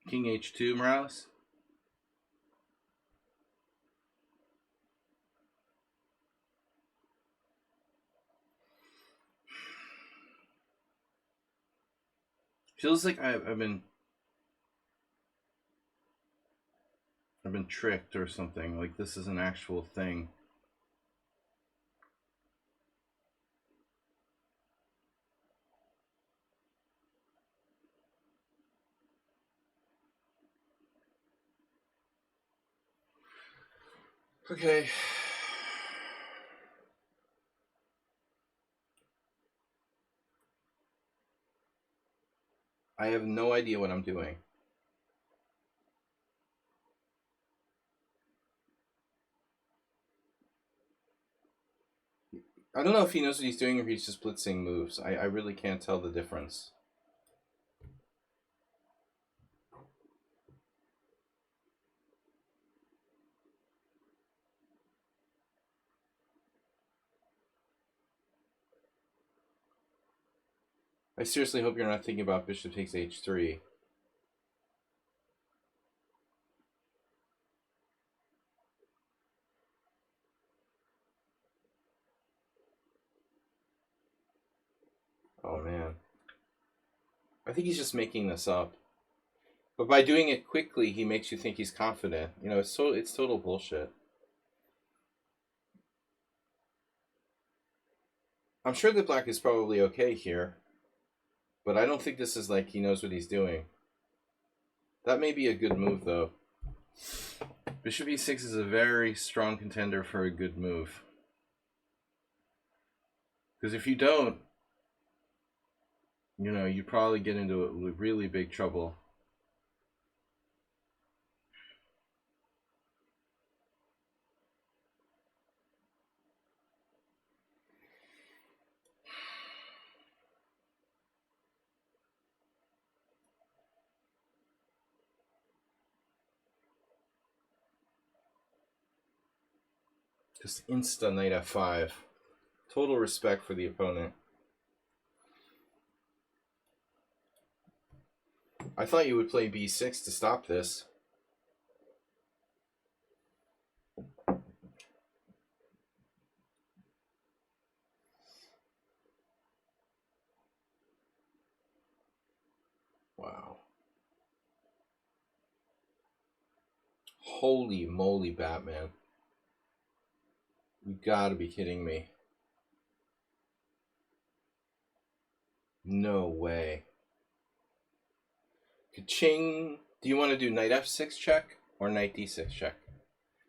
King h2, Morales? Feels like I've been tricked or something. Like this is an actual thing. Okay. I have no idea what I'm doing. I don't know if he knows what he's doing or if he's just blitzing moves. I really can't tell the difference. I seriously hope you're not thinking about bishop takes h3. Oh man. I think he's just making this up. But by doing it quickly, he makes you think he's confident. You know, it's total bullshit. I'm sure that black is probably okay here. But I don't think this is like he knows what he's doing. That may be a good move, though. Bishop e6 is a very strong contender for a good move. Because if you don't, you know, you probably get into really big trouble. Just insta knight f5. Total respect for the opponent. I thought you would play b6 to stop this. Wow. Holy moly, Batman. You gotta be kidding me. No way. Ka-ching! Do you want to do knight f6 check or knight d6 check?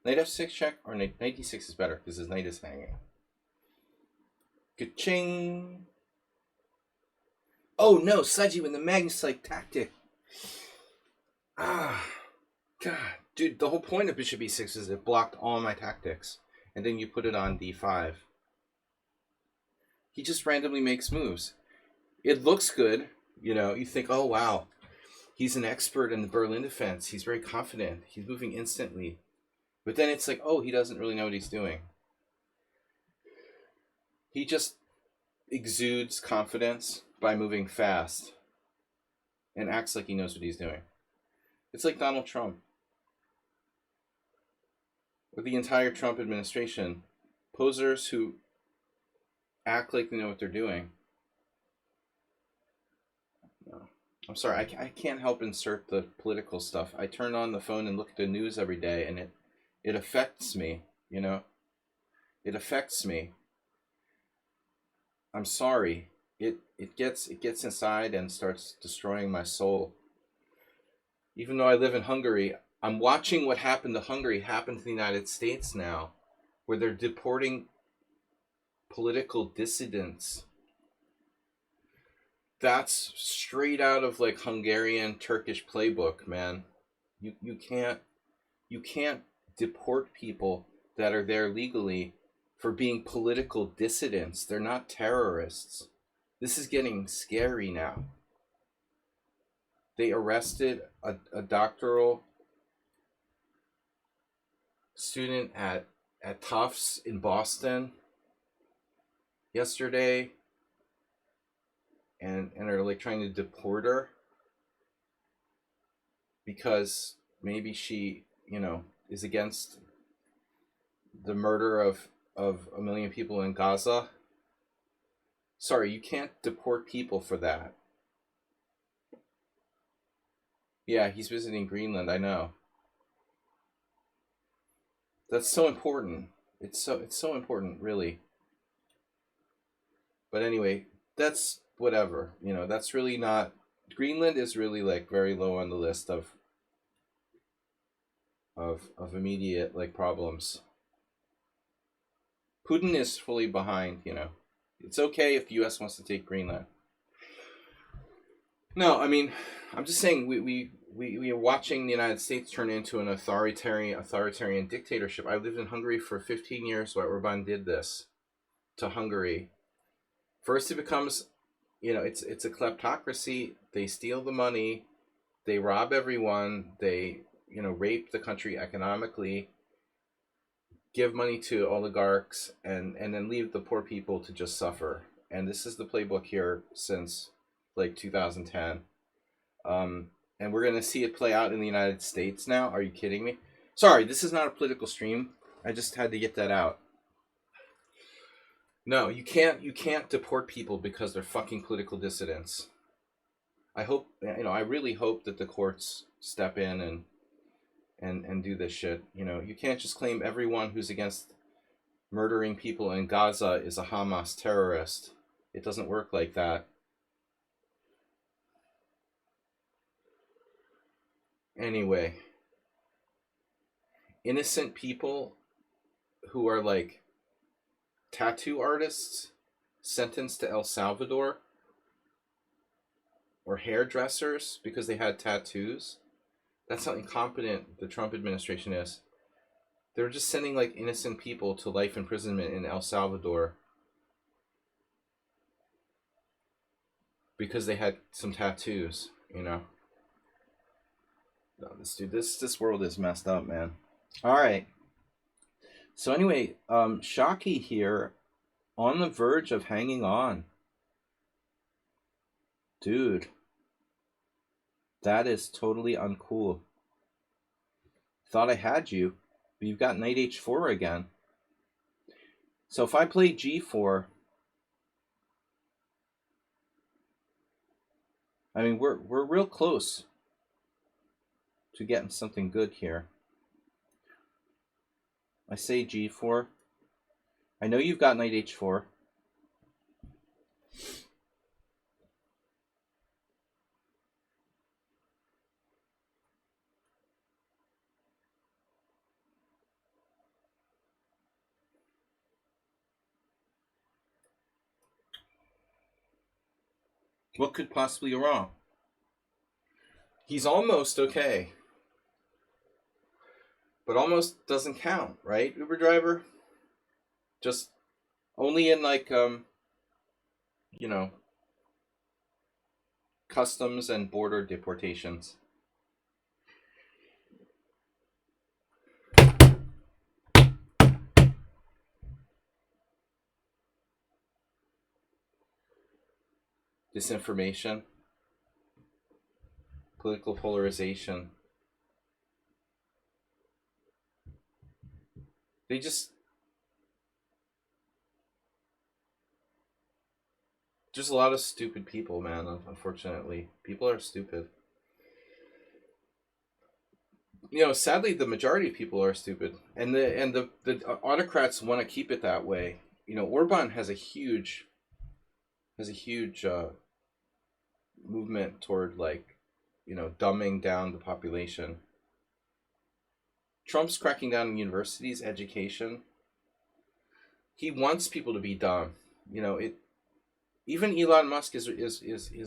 Knight f6 check or knight d6 is better because his knight is hanging. Ka-ching! Oh no, Sladgie with the Magnus-like tactic. Ah, God. Dude, the whole point of bishop e6 is it blocked all my tactics. And then you put it on d5. He just randomly makes moves. It looks good. You know, you think, oh wow, he's an expert in the Berlin defense. He's very confident. He's moving instantly. But then it's like, oh, he doesn't really know what he's doing. He just exudes confidence by moving fast and acts like he knows what he's doing. It's like Donald Trump. Or the entire Trump administration. Posers who act like they know what they're doing. No. I'm sorry, I can't help insert the political stuff. I turn on the phone and look at the news every day, and it affects me, you know? It affects me. I'm sorry. It gets inside and starts destroying my soul. Even though I live in Hungary, I'm watching what happened to Hungary happen to the United States now, where they're deporting political dissidents. That's straight out of like Hungarian Turkish playbook, man. You can't deport people that are there legally for being political dissidents. They're not terrorists. This is getting scary now. They arrested a doctoral student at Tufts in Boston yesterday and are like trying to deport her because maybe she, you know, is against the murder of 1 million people in Gaza. Sorry, you can't deport people for that. Yeah, he's visiting Greenland, I know. That's so important. It's so important, really. But anyway, that's whatever. You know, that's really not. Greenland is really like very low on the list of immediate like problems. Putin is fully behind. You know, it's okay if the U.S. wants to take Greenland. No, I mean, I'm just saying we are watching the United States turn into an authoritarian dictatorship. I lived in Hungary for 15 years while Orban did this to Hungary. First, it becomes, you know, it's a kleptocracy. They steal the money, they rob everyone, they, you know, rape the country economically, give money to oligarchs, and then leave the poor people to just suffer. And this is the playbook here since like 2010. Um, and we're gonna see it play out in the United States now. Are you kidding me? Sorry, this is not a political stream. I just had to get that out. No, you can't deport people because they're fucking political dissidents. I hope, you know, I really hope that the courts step in and do this shit. You know, you can't just claim everyone who's against murdering people in Gaza is a Hamas terrorist. It doesn't work like that. Anyway, innocent people who are like tattoo artists sentenced to El Salvador, or hairdressers because they had tattoos. That's how incompetent the Trump administration is. They're just sending like innocent people to life imprisonment in El Salvador because they had some tattoos, you know. No, this world is messed up, man. All right. So anyway, Shockey here on the verge of hanging on. Dude, that is totally uncool. Thought I had you, but you've got knight h4 again. So if I play g4, I mean we're real close to getting something good here. I say g4. I know you've got knight h4. What could possibly go wrong? He's almost okay. But almost doesn't count, right, Uber driver? Just only in like you know, customs and border deportations. Disinformation, political polarization. They just a lot of stupid people, man, unfortunately. People are stupid. You know, sadly the majority of people are stupid. And the autocrats want to keep it that way. You know, Orban has a huge movement toward like, you know, dumbing down the population. Trump's cracking down on universities, education. He wants people to be dumb. You know, it. Even Elon Musk is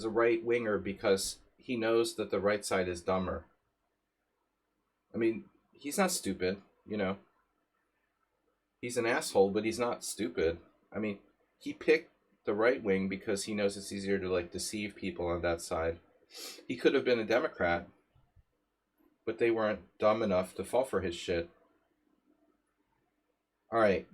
a right winger because he knows that the right side is dumber. I mean, he's not stupid. You know, he's an asshole, but he's not stupid. I mean, he picked the right wing because he knows it's easier to like deceive people on that side. He could have been a Democrat, but they weren't dumb enough to fall for his shit. All right.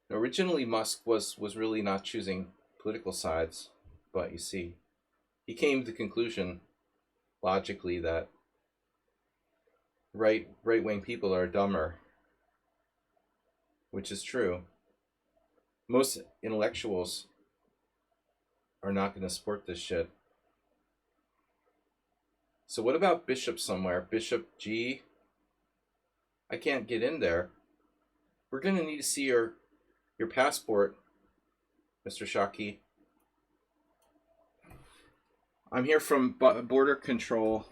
Originally, Musk was really not choosing political sides, but you see, he came to the conclusion logically that right wing people are dumber, which is true. Most intellectuals are not going to support this shit. So what about bishop somewhere? Bishop G. I can't get in there. We're gonna need to see your passport, Mr. Shaki. I'm here from border control.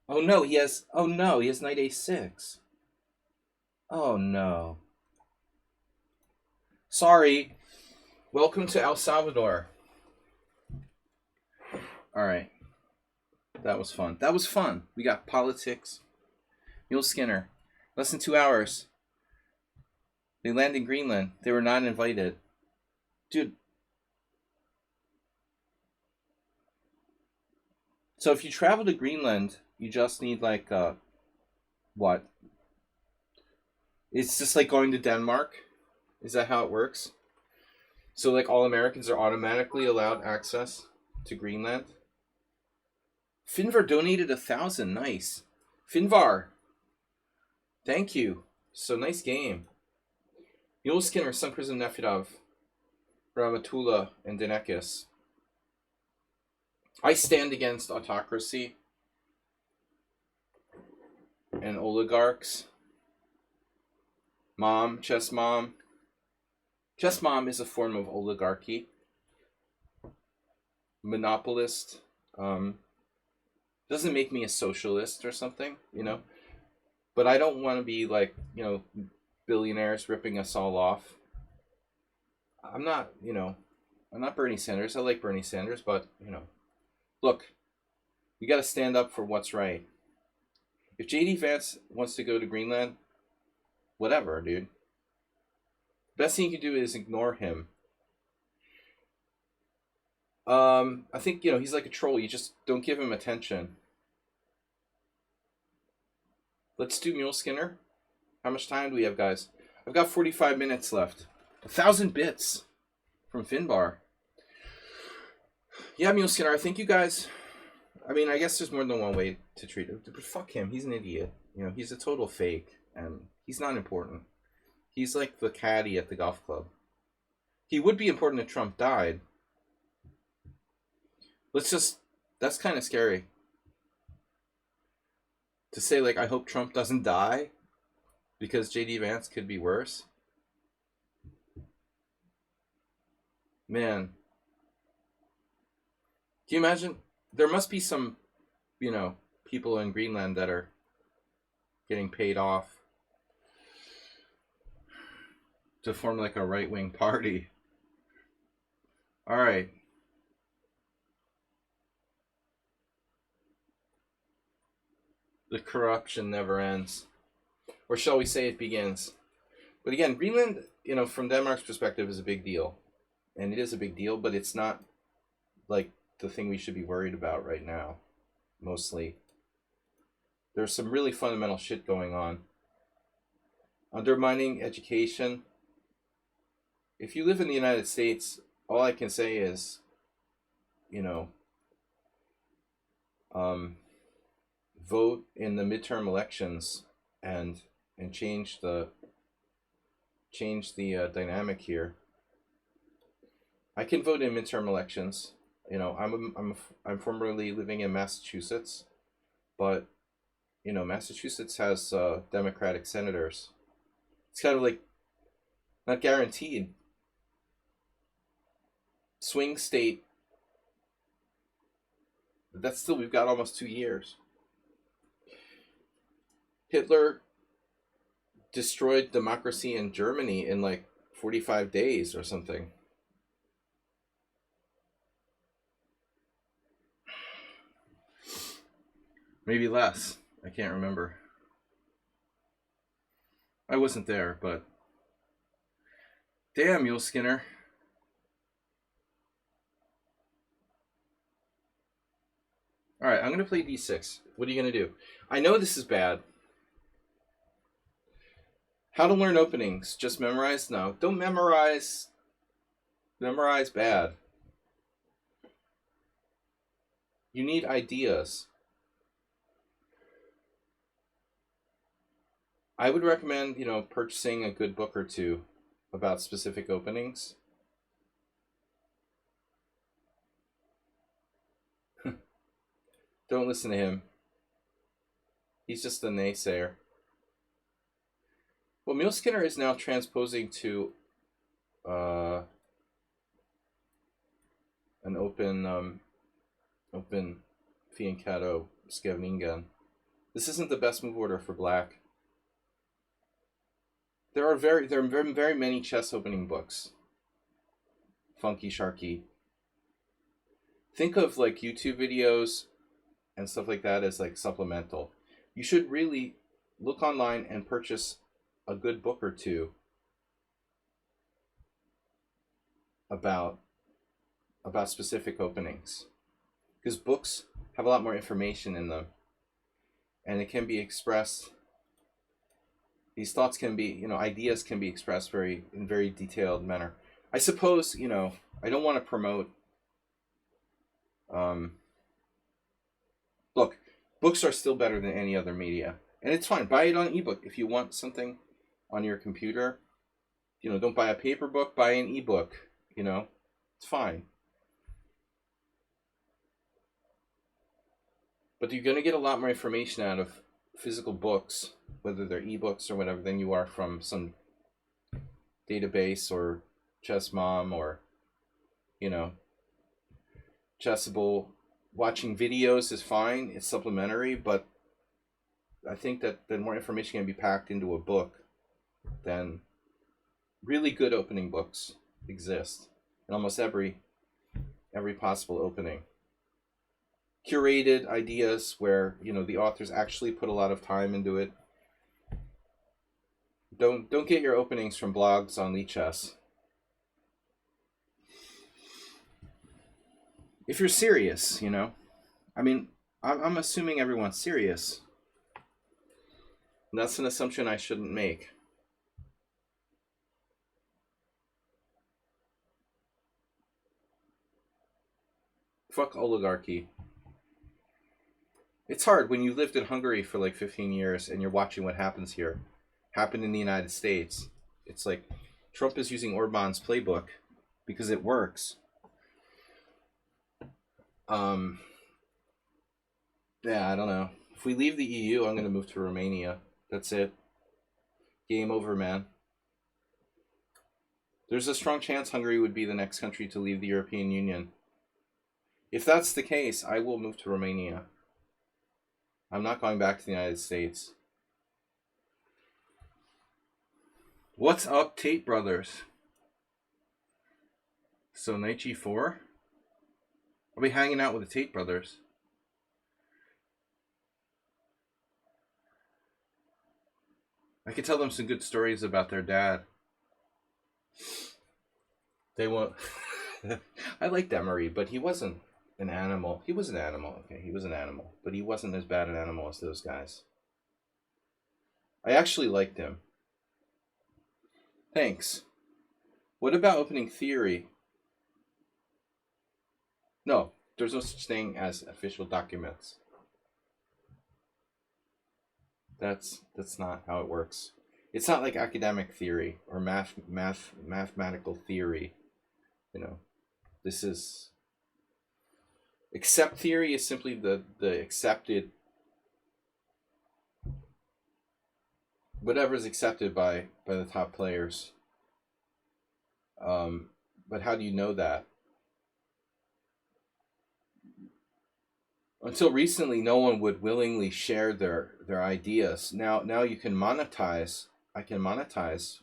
Oh no, he has knight a6. Oh no. Sorry. Welcome to El Salvador. All right. That was fun. That was fun. We got politics. Mule Skinner. Less than 2 hours. They land in Greenland. They were not invited. Dude. So if you travel to Greenland, you just need like what? It's just like going to Denmark. Is that how it works? So like all Americans are automatically allowed access to Greenland? Finvar donated 1,000. Nice. Finvar. Thank you. So nice game. Mule Skinner, Sun Prism Nefidov, Ramatula, and Denekis. I stand against autocracy and oligarchs. Mom, chess mom. Chess mom is a form of oligarchy. Monopolist. Doesn't make me a socialist or something, you know. But I don't want to be like, you know, billionaires ripping us all off. I'm not, you know, I'm not Bernie Sanders. I like Bernie Sanders, but, you know, look, we got to stand up for what's right. If JD Vance wants to go to Greenland, whatever, dude. Best thing you can do is ignore him. I think, you know, he's like a troll. You just don't give him attention. Let's do Mule Skinner. How much time do we have, guys? I've got 45 minutes left. 1,000 bits from Finbar. Yeah, Mule Skinner, I think you guys... I mean, I guess there's more than one way to treat it. But fuck him. He's an idiot. You know, he's a total fake. And he's not important. He's like the caddy at the golf club. He would be important if Trump died. Let's just... That's kind of scary. To say, like, I hope Trump doesn't die because JD Vance could be worse. Man. Can you imagine? There must be some, you know, people in Greenland that are getting paid off to form like a right-wing party. All right. The corruption never ends. Or shall we say it begins. But again, Greenland, you know, from Denmark's perspective is a big deal. And it is a big deal, but it's not like the thing we should be worried about right now. Mostly. There's some really fundamental shit going on. Undermining education. If you live in the United States, all I can say is, you know, vote in the midterm elections and change the dynamic here. I can vote in midterm elections. You know, I'm formerly living in Massachusetts, but you know, Massachusetts has Democratic senators. It's kind of like not guaranteed. Swing state. But that's still, we've got almost 2 years. Hitler destroyed democracy in Germany in like 45 days or something. Maybe less. I can't remember. I wasn't there, but damn, Mule Skinner. All right, I'm going to play d6. What are you going to do? I know this is bad. How to learn openings? Just memorize? No, don't memorize. Memorize bad. You need ideas. I would recommend, you know, purchasing a good book or two about specific openings. Don't listen to him. He's just a naysayer. Well, Mule Skinner is now transposing to an open Fianchetto Scavningen. This isn't the best move order for black. There are very many chess opening books. Funky Sharky. Think of like YouTube videos and stuff like that as like supplemental. You should really look online and purchase a good book or two about specific openings, because books have a lot more information in them, and it can be expressed. These thoughts can be, ideas can be expressed in very detailed manner. I suppose, I don't want to promote. Look, books are still better than any other media, and it's fine. Buy it on ebook if you want something on your computer. Don't buy a paper book. Buy an ebook. It's fine. But you're going to get a lot more information out of physical books, whether they're ebooks or whatever, than you are from some database or Chess Mom or, Chessable. Watching videos is fine. It's supplementary, but I think that more information can be packed into a book than really good opening books exist in almost every possible opening. Curated ideas where the authors actually put a lot of time into it. Don't get your openings from blogs on lichess. If you're serious, I'm assuming everyone's serious. And that's an assumption I shouldn't make. Fuck oligarchy. It's hard when you lived in Hungary for like 15 years and you're watching what happens here. Happened in the United States. It's like Trump is using Orban's playbook because it works. Yeah, I don't know. If we leave the EU, I'm going to move to Romania. That's it. Game over, man. There's a strong chance Hungary would be the next country to leave the European Union. If that's the case, I will move to Romania. I'm not going back to the United States. What's up, Tate Brothers? So, knight g4? I'll be hanging out with the Tate Brothers. I could tell them some good stories about their dad. They won't. I liked Emery, but he wasn't an animal. He was an animal, okay? He was an animal, but he wasn't as bad an animal as those guys. I actually liked him. Thanks. What about opening theory? No, there's no such thing as official documents. That's not how it works. It's not like academic theory or mathematical theory. This is accept theory is simply the accepted, whatever is accepted by the top players. But how do you know that? Until recently, no one would willingly share their ideas. Now you can monetize. I can monetize.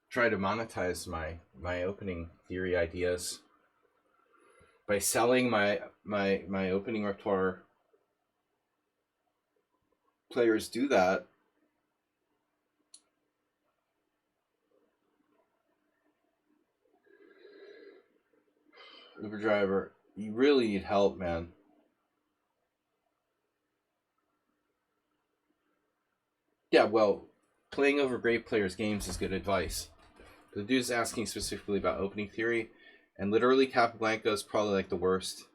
Try to monetize my opening theory ideas by selling my opening repertoire. Players do that. Uber driver, you really need help, man. Yeah, well, playing over great players' games is good advice. The dude's asking specifically about opening theory, and literally Capablanca is probably like the worst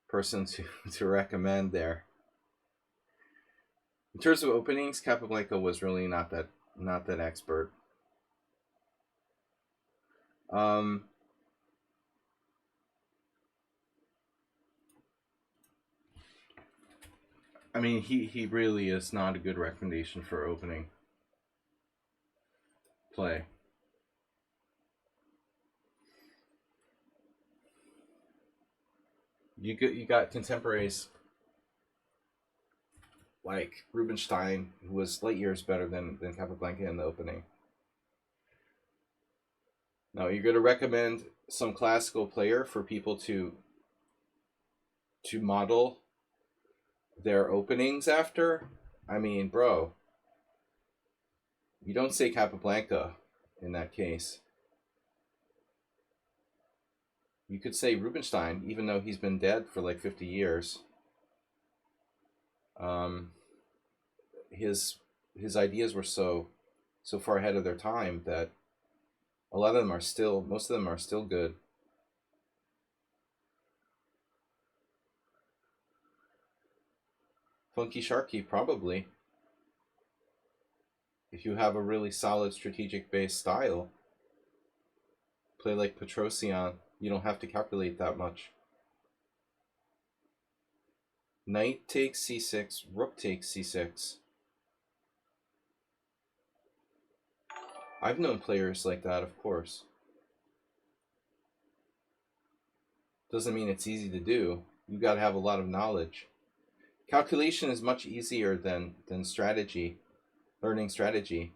person to recommend there. In terms of openings, Capablanca was really not that expert. I mean, he really is not a good recommendation for opening play. You got contemporaries like Rubinstein, who was light years better than Capablanca in the opening. Now, you're going to recommend some classical player for people to model their openings after? I mean, bro, you don't say Capablanca in that case. You could say Rubinstein, even though he's been dead for like 50 years. His ideas were so far ahead of their time that a lot of them are still, most of them are still good. Funky Sharky, probably. If you have a really solid strategic based style, play like Petrosian, you don't have to calculate that much. Knight takes c6, rook takes c6. I've known players like that, of course. Doesn't mean it's easy to do. You got to have a lot of knowledge. Calculation is much easier than strategy, learning strategy.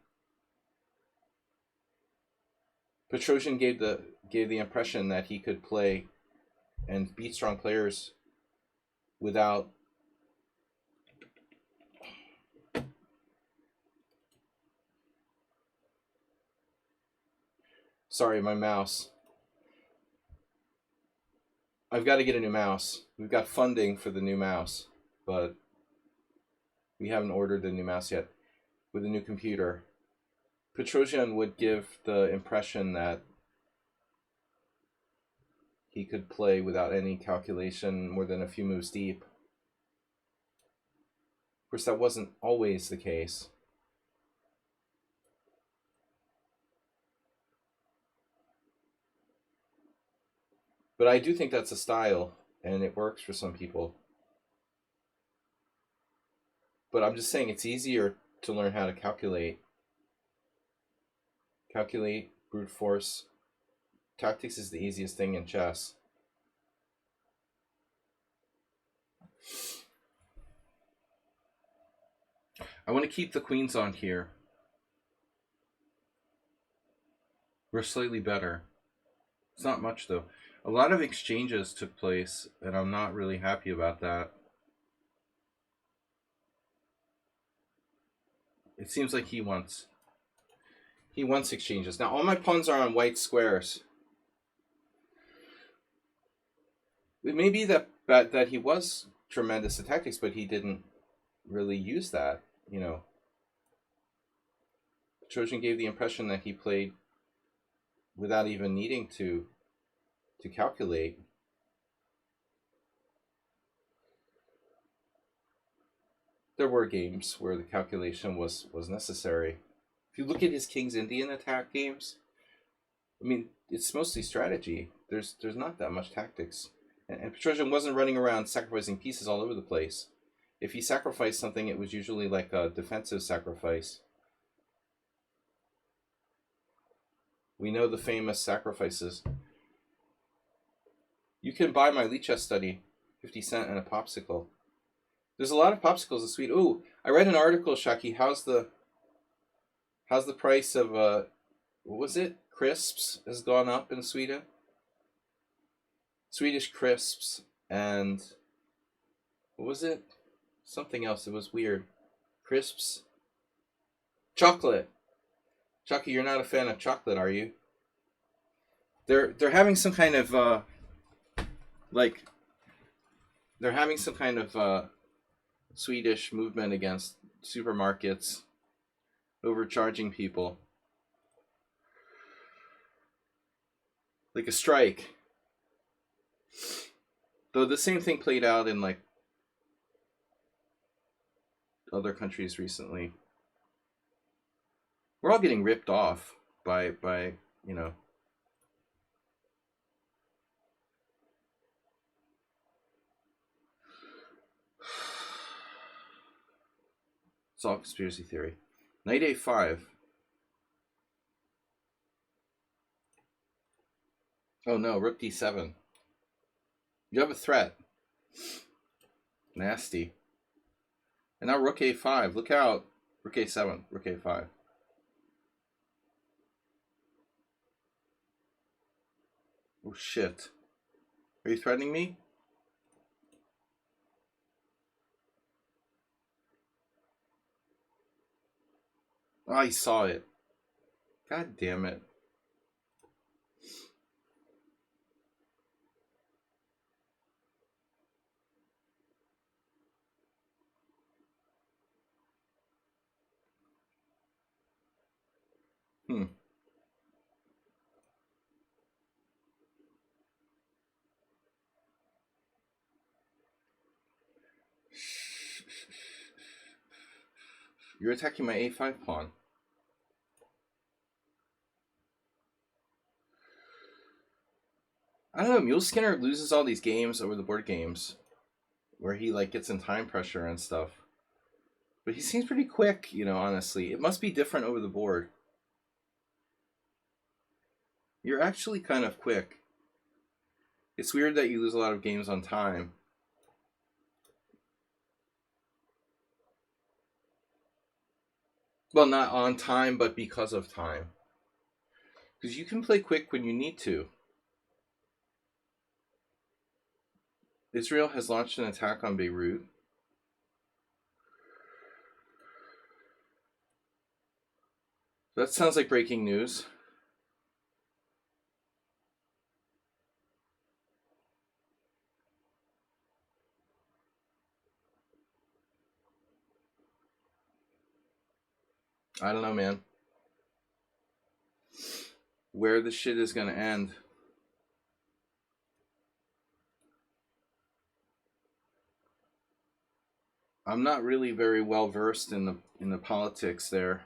Petrosian gave the impression that he could play and beat strong players without sorry, my mouse. I've got to get a new mouse. We've got funding for the new mouse, but we haven't ordered the new mouse yet with a new computer. Petrosian would give the impression that he could play without any calculation more than a few moves deep. Of course, that wasn't always the case. But I do think that's a style, and it works for some people. But I'm just saying it's easier to learn how to calculate. Calculate, brute force. Tactics is the easiest thing in chess. I want to keep the queens on here. We're slightly better. It's not much, though. A lot of exchanges took place, and I'm not really happy about that. It seems like he wants exchanges. Now, all my pawns are on white squares. It may be that he was tremendous at tactics, but he didn't really use that, you know. Trojan gave the impression that he played without even needing to calculate. There were games where the calculation was necessary. If you look at his King's Indian attack games, I mean, it's mostly strategy. There's not that much tactics. And Petrosian wasn't running around sacrificing pieces all over the place. If he sacrificed something, it was usually like a defensive sacrifice. We know the famous sacrifices. You can buy my lichess study, 50 cents and a popsicle. There's a lot of popsicles in Sweden. Ooh, I read an article, Shaki. How's the price of what was it? Crisps has gone up in Sweden. Swedish crisps and what was it? Something else. It was weird. Crisps. Chocolate. Chucky, you're not a fan of chocolate, are you? They're having some kind of Swedish movement against supermarkets overcharging people. Like a strike. Though the same thing played out in like other countries recently. We're all getting ripped off by you know. It's all conspiracy theory. Knight a5. Oh no, rook d7. You have a threat. Nasty. And now rook a5. Look out. Rook a7. Rook a5. Oh shit. Are you threatening me? Oh, I saw it. God damn it. You're attacking my a5 pawn. I don't know, Mule Skinner loses all these games over the board games where he like gets in time pressure and stuff. But he seems pretty quick, you know, honestly. It must be different over the board. You're actually kind of quick. It's weird that you lose a lot of games on time. Well, not on time, but because of time. Because you can play quick when you need to. Israel has launched an attack on Beirut. That sounds like breaking news. I don't know, man. Where the shit is gonna end. I'm not really very well versed in the politics there.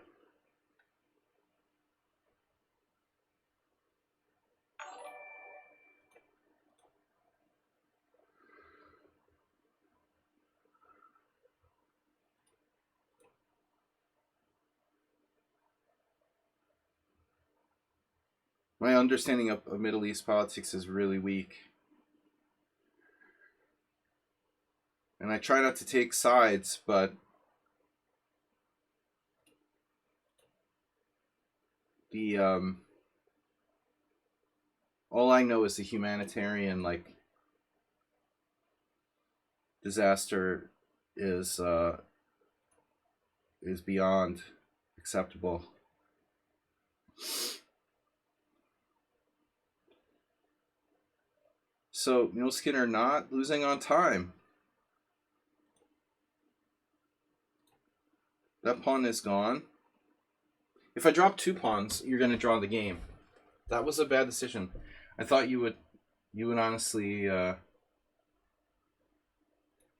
My understanding of Middle East politics is really weak. And I try not to take sides, but the all I know is the humanitarian like disaster is beyond acceptable. So Mule Skinner not losing on time. That pawn is gone. If I drop 2 pawns, you're going to draw the game. That was a bad decision. I thought you would honestly go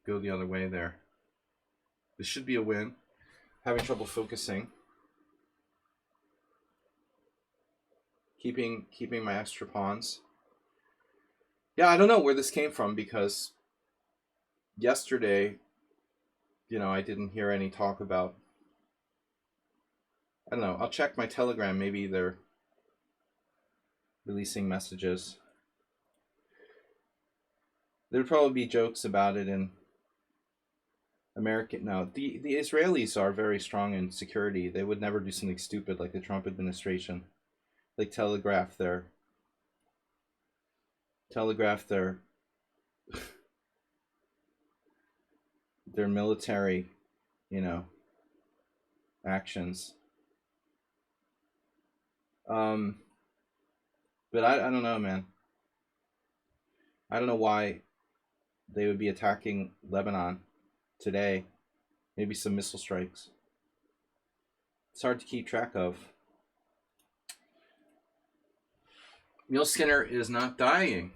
the other way there. This should be a win. Having trouble focusing. Keeping my extra pawns. Yeah, I don't know where this came from because yesterday, you know, I didn't hear any talk about. I don't know. I'll check my Telegram. Maybe they're releasing messages. There'd probably be jokes about it in American. No, the Israelis are very strong in security. They would never do something stupid like the Trump administration. Like telegraph their their military, you know, actions. But I don't know, man. I don't know why they would be attacking Lebanon today. Maybe some missile strikes. It's hard to keep track of. Mule Skinner is not dying.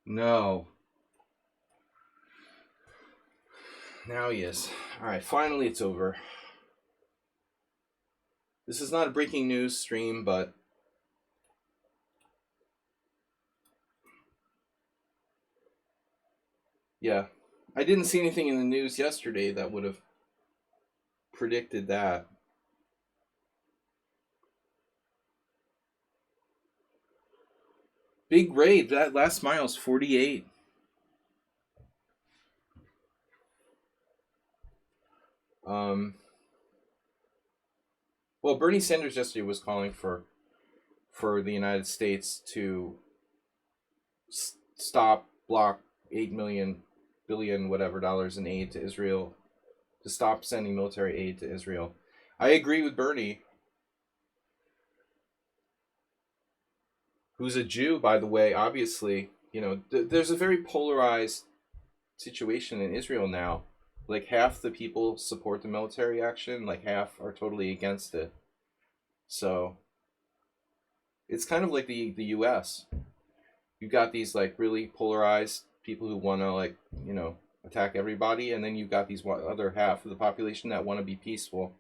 No. Now he is. Alright, finally it's over. This is not a breaking news stream, but yeah. I didn't see anything in the news yesterday that would have predicted that. Big raid. That last mile's 48. Well, Bernie Sanders yesterday was calling for the United States to stop, block 8 million billion whatever dollars in aid to Israel, to stop sending military aid to Israel. I agree with Bernie, who's a Jew, by the way. Obviously, you know, there's a very polarized situation in Israel now. Like half the people support the military action, like half are totally against it. So it's kind of like the US. You've got these like really polarized people who want to, like, you know, attack everybody, and then you've got these other half of the population that want to be peaceful.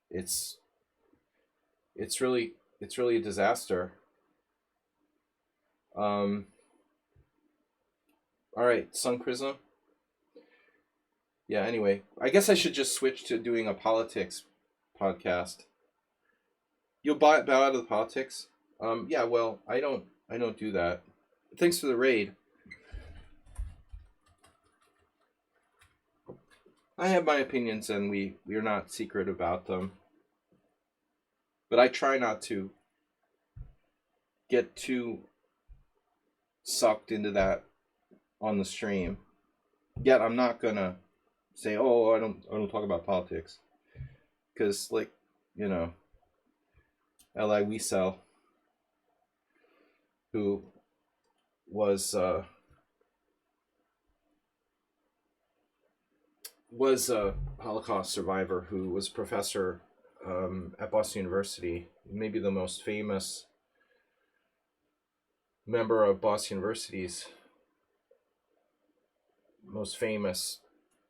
It's really a disaster. All right, Sun Prism. Yeah, anyway, I guess I should just switch to doing a politics podcast. You'll bow out of the politics? Yeah, well, I don't do that. Thanks for the raid. I have my opinions, and we're not secret about them. But I try not to get too sucked into that on the stream. Yet I'm not gonna say, oh, I don't talk about politics, because, like, you know, Li Wiesel, who was a Holocaust survivor, who was professor at Boston University, maybe the most famous member of Boston University's most famous,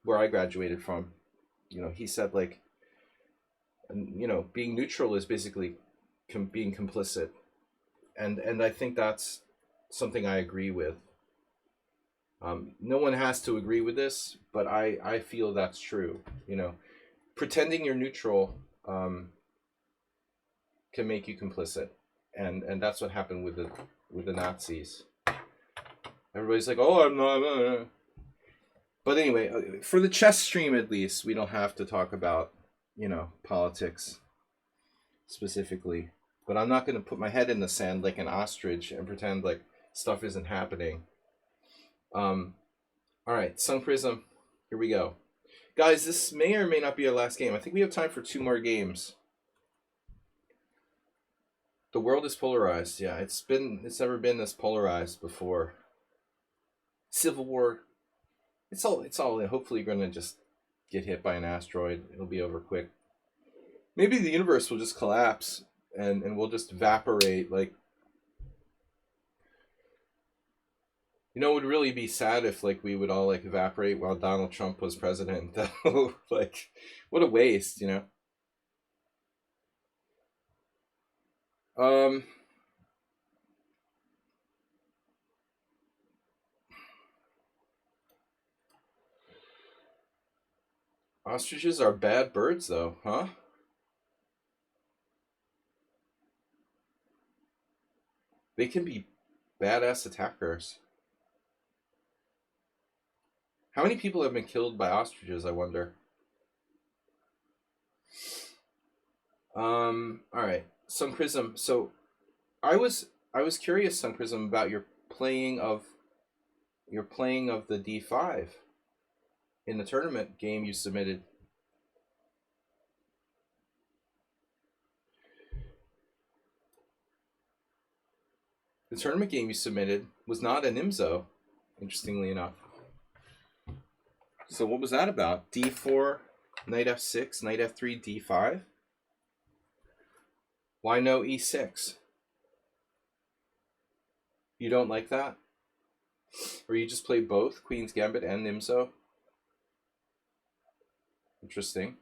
where I graduated from. You know, he said, like, you know, being neutral is basically being complicit, and I think that's something I agree with. No one has to agree with this, but I feel that's true. You know, pretending you're neutral can make you complicit, and that's what happened with the Nazis. Everybody's like, oh, I'm not. But anyway, for the chess stream at least, we don't have to talk about, you know, politics specifically. But I'm not going to put my head in the sand like an ostrich and pretend like stuff isn't happening. All right, Sun Prism, here we go. Guys, this may or may not be our last game. I think we have time for 2 more games. The world is polarized. Yeah, it's never been this polarized before. Civil War. It's all hopefully going to just get hit by an asteroid. It'll be over quick. Maybe the universe will just collapse and we'll just evaporate. Like, you know, it would really be sad if, like, we would all, like, evaporate while Donald Trump was president. Like, what a waste, you know? Ostriches are bad birds, though, huh? They can be badass attackers. How many people have been killed by ostriches, I wonder? All right, Sun Prism. So, I was curious, Sun Prism, about your playing of the D5 in the tournament game you submitted. The tournament game you submitted was not an IMSO, interestingly enough. So what was that about? D4, knight f6, knight f3, d5? Why no e6? You don't like that? Or you just play both, Queen's Gambit and Nimzo? Interesting.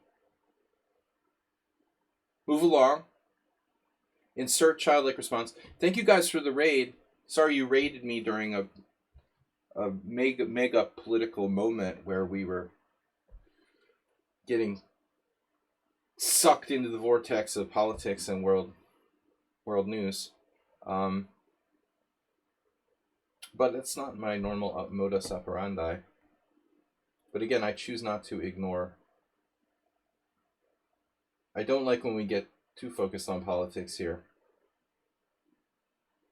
Move along. Insert childlike response. Thank you guys for the raid. Sorry you raided me during a mega political moment where we were getting sucked into the vortex of politics and world news. But it's not my normal modus operandi. But again, I choose not to ignore. I don't like when we get too focused on politics here.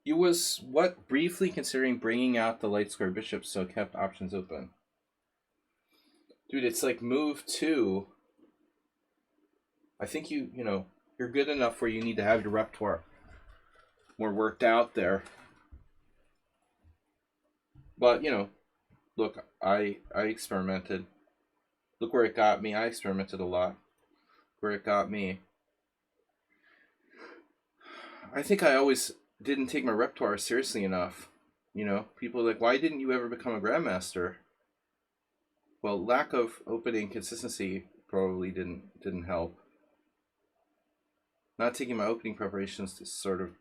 You was, what, briefly considering bringing out the light square bishop, so kept options open. Dude, it's like move 2. I think you know, you're good enough where you need to have your repertoire more worked out there. But, you know, look, I experimented. Look where it got me. I experimented a lot. Where it got me. I think I always didn't take my repertoire seriously enough. You know, people are like, why didn't you ever become a grandmaster? Well, lack of opening consistency probably didn't help. Not taking my opening preparations to sort of,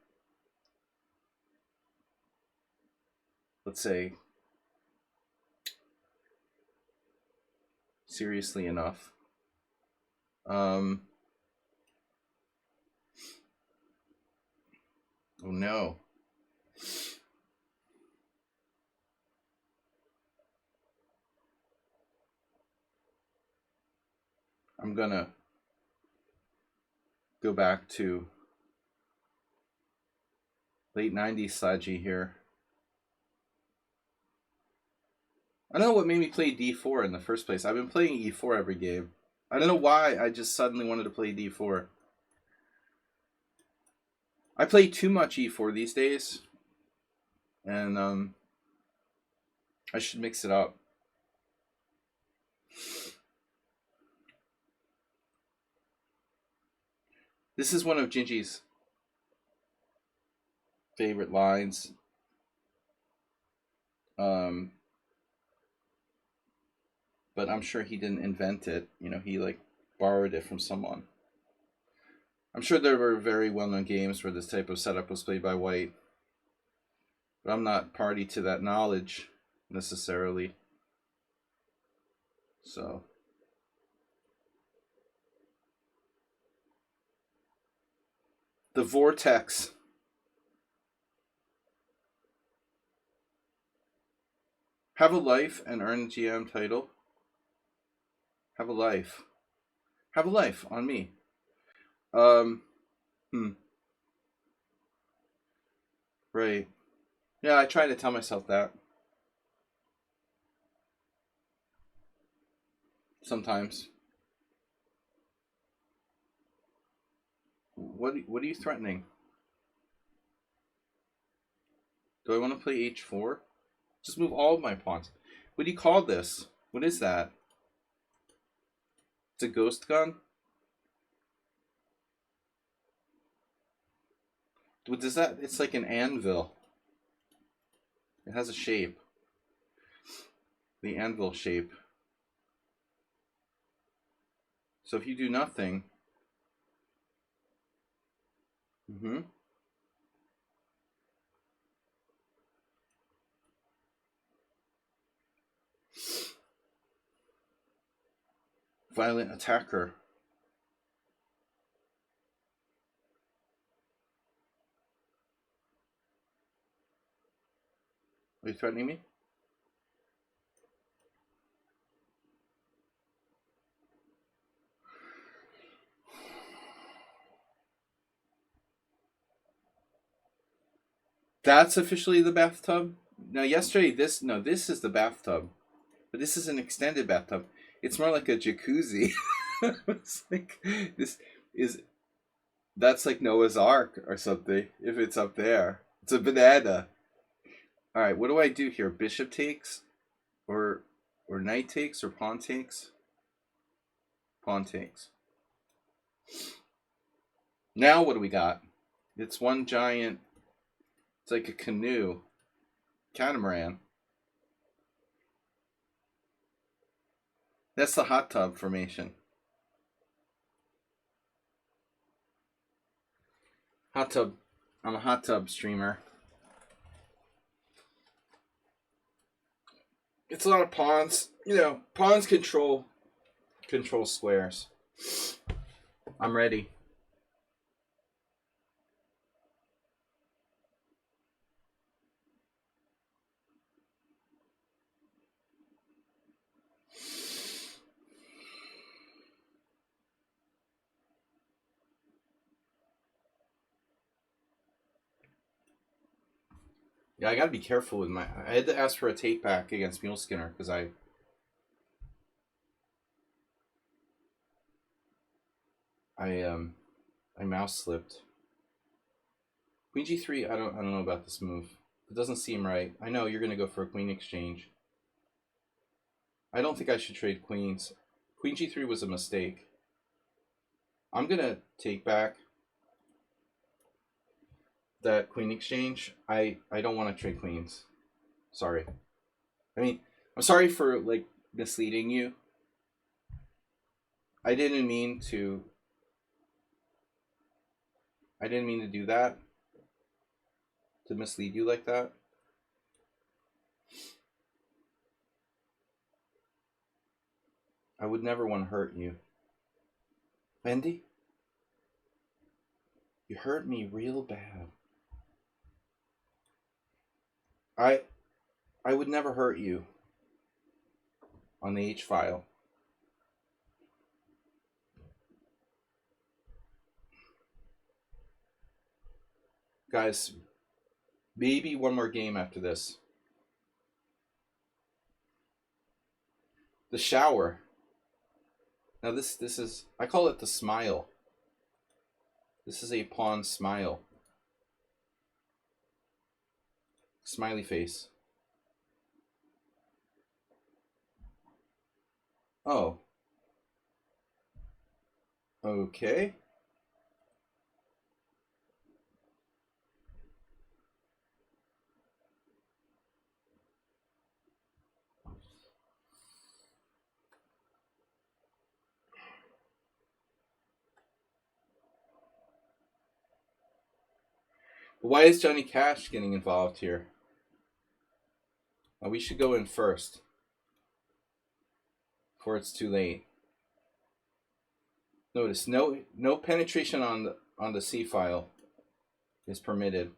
let's say, seriously enough. Oh no. I'm gonna go back to late 90s Sladgie here. I don't know what made me play d4 in the first place. I've been playing e4 every game. I don't know why I just suddenly wanted to play d4. I play too much e4 these days. And I should mix it up. This is one of Gingy's favorite lines. But I'm sure he didn't invent it. You know, he like borrowed it from someone. I'm sure there were very well-known games where this type of setup was played by white. But I'm not party to that knowledge necessarily. So the vortex. Have a life and earn a GM title. Have a life. Have a life on me. Right. Yeah, I try to tell myself that. Sometimes. What are you threatening? Do I want to play h4? Just move all of my pawns. What do you call this? What is that? It's a ghost gun? What does that? It's like an anvil. It has a shape. The anvil shape. So if you do nothing... Violent attacker. Are you threatening me? That's officially the bathtub? Now yesterday, this is the bathtub. But this is an extended bathtub. It's more like a jacuzzi. It's like, that's like Noah's Ark or something, if it's up there. It's a banana. Alright, what do I do here? Bishop takes? Or knight takes? Or pawn takes? Pawn takes. Now what do we got? It's one giant... It's like a canoe. Catamaran. That's the hot tub formation. Hot tub. I'm a hot tub streamer. It's a lot of pawns. You know, pawns control squares. I'm ready. Yeah, I gotta be careful with my. I had to ask for a take back against Mule Skinner because I mouse slipped. Queen G3. I don't know about this move. It doesn't seem right. I know you're gonna go for a queen exchange. I don't think I should trade queens. Queen G3 was a mistake. I'm gonna take back that queen exchange. I don't want to trade queens. Sorry. I mean, I'm sorry for like misleading you. I didn't mean to do that. To mislead you like that. I would never want to hurt you. Bendy? You hurt me real bad. I would never hurt you on the H file. Guys, maybe one more game after this. The shower. Now this is, I call it the smile. This is a pawn smile. Smiley face. Oh. Okay. Why is Johnny Cash getting involved here? We should go in first before it's too late. Notice no penetration on the C file is permitted.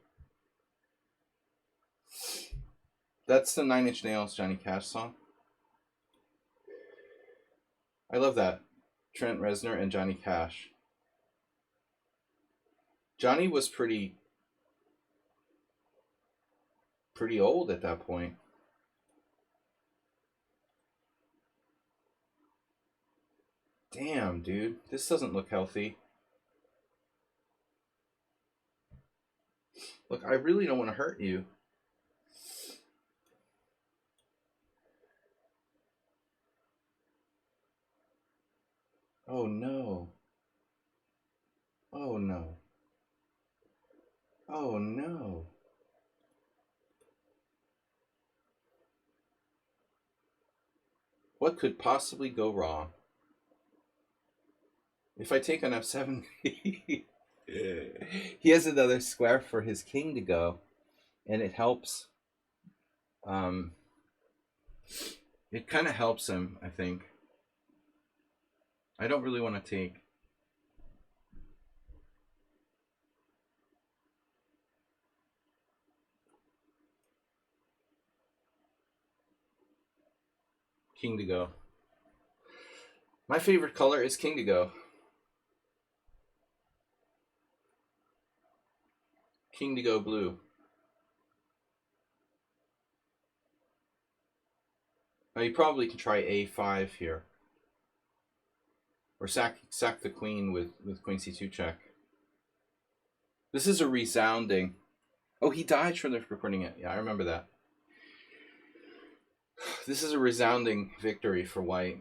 That's the 9 Inch Nails Johnny Cash song. I love that. Trent Reznor and Johnny Cash. Johnny was pretty old at that point. Damn, dude. This doesn't look healthy. Look, I really don't want to hurt you. Oh no. Oh no. Oh no. What could possibly go wrong? If I take on F7, he has another square for his king to go, and it helps. It kind of helps him, I think. I don't really want to take. King to go. My favorite color is king to go. King to go blue. Now you probably can try A5 here. Or sack the queen with queen C2 check. This is a resounding. Oh, he died from the recording it. Yeah, I remember that. This is a resounding victory for white.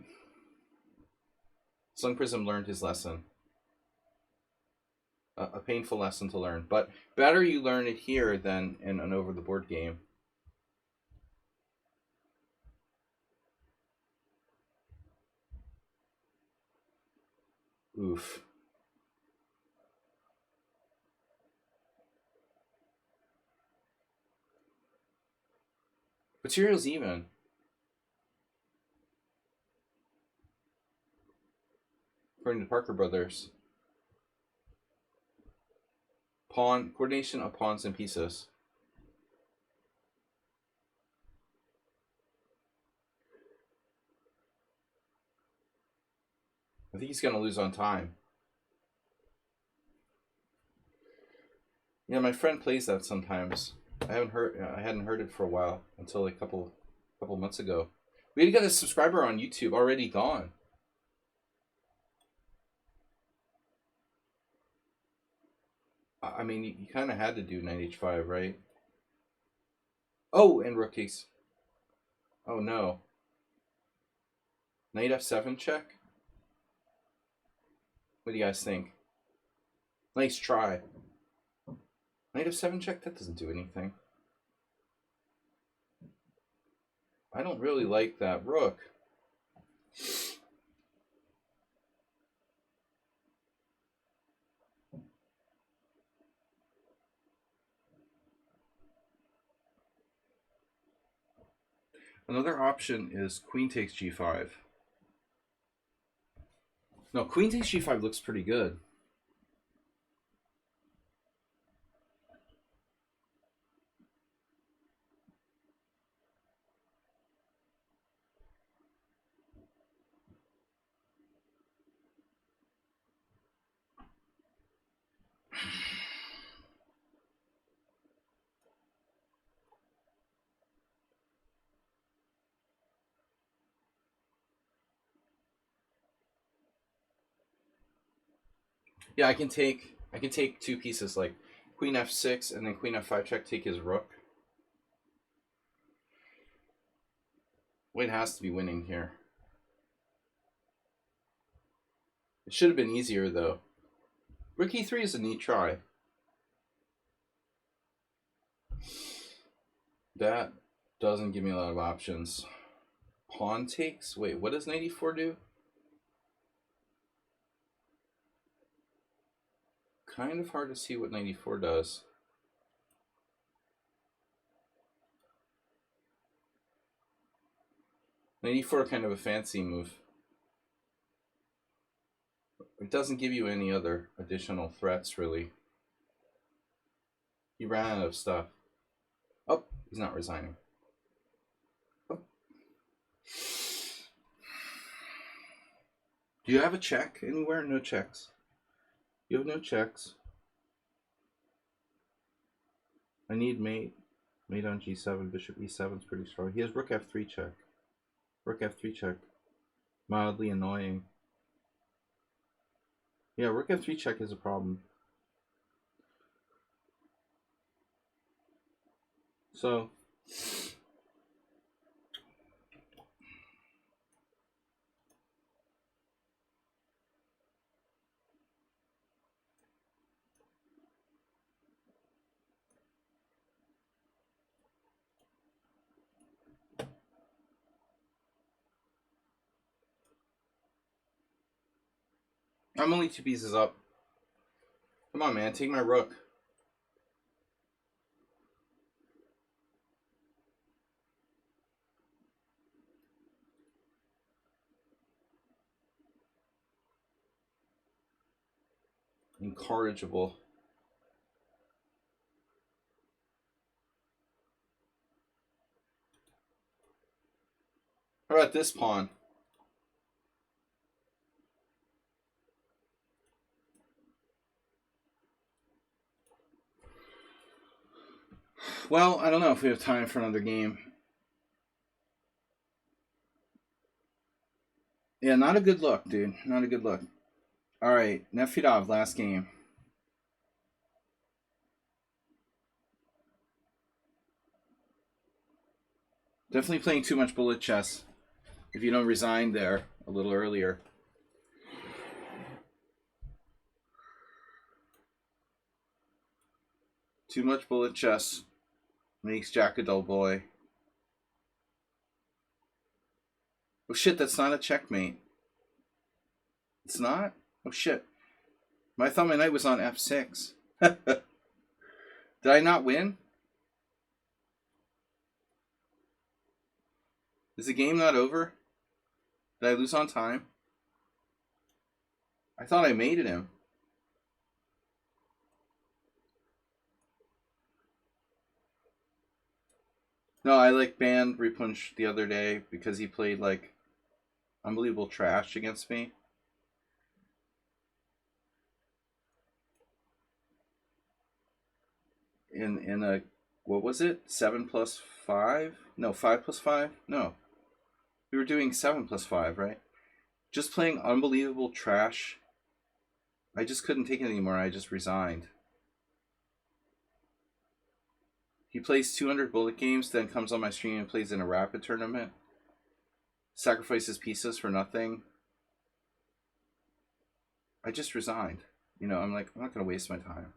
Sun Prism learned his lesson. A painful lesson to learn, but better you learn it here than in an over the board game. Oof. Material's even. According to Parker Brothers. Pawn coordination of pawns and pieces. I think he's gonna lose on time. Yeah, my friend plays that sometimes. I hadn't heard it for a while until a couple months ago. We got a subscriber on YouTube already gone. I mean, you kind of had to do knight h5, right? Oh, and rook takes. Oh no. Knight f7 check. What do you guys think? Nice try. Knight f7 check, that doesn't do anything. I don't really like that rook. Another option is queen takes g5. No, queen takes g5 looks pretty good. Yeah, I can take two pieces like queen f6 and then queen f5 check, take his rook. White has to be winning here. It should have been easier though. Rook e3 is a neat try. That doesn't give me a lot of options. Pawn takes? Wait, what does knight e4 do? Kind of hard to see what knight e4 does. Knight e4 kind of a fancy move. It doesn't give you any other additional threats, really. He ran out of stuff. Oh, he's not resigning. Oh. Do you have a check anywhere? No checks. You have no checks. I need mate. Mate on g7. Bishop e7 is pretty strong. He has rook f3 check. Rook f3 check. Mildly annoying. Yeah, rook f3 check is a problem. So I'm only 2 pieces up. Come on, man, take my rook. Incorrigible. How about this pawn? Well, I don't know if we have time for another game. Yeah, not a good look, dude. Not a good look. All right, Nefedov, last game. Definitely playing too much bullet chess if you don't resign there a little earlier. Too much bullet chess makes Jack a dull boy. Oh shit, that's not a checkmate. It's not? Oh shit. I thought my knight was on f6. Did I not win? Is the game not over? Did I lose on time? I thought I mated him. No, I like banned Repunch the other day because he played like unbelievable trash against me. In a, what was it? 7+5? No, 5+5? No. We were doing 7+5, right? Just playing unbelievable trash. I just couldn't take it anymore. I just resigned. He plays 200 bullet games, then comes on my stream and plays in a rapid tournament. Sacrifices pieces for nothing. I just resigned. You know, I'm like, I'm not going to waste my time.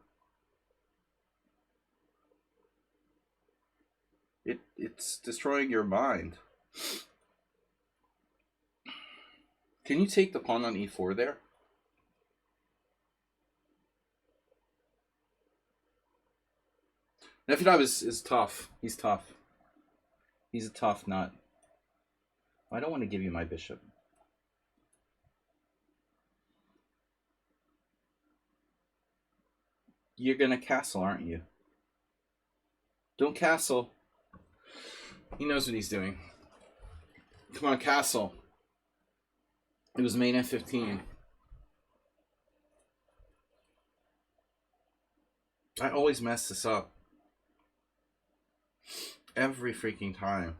It's destroying your mind. Can you take the pawn on e4 there? Nefedov is tough. He's tough. He's a tough nut. I don't want to give you my bishop. You're going to castle, aren't you? Don't castle. He knows what he's doing. Come on, castle. It was main f15. I always mess this up. Every freaking time.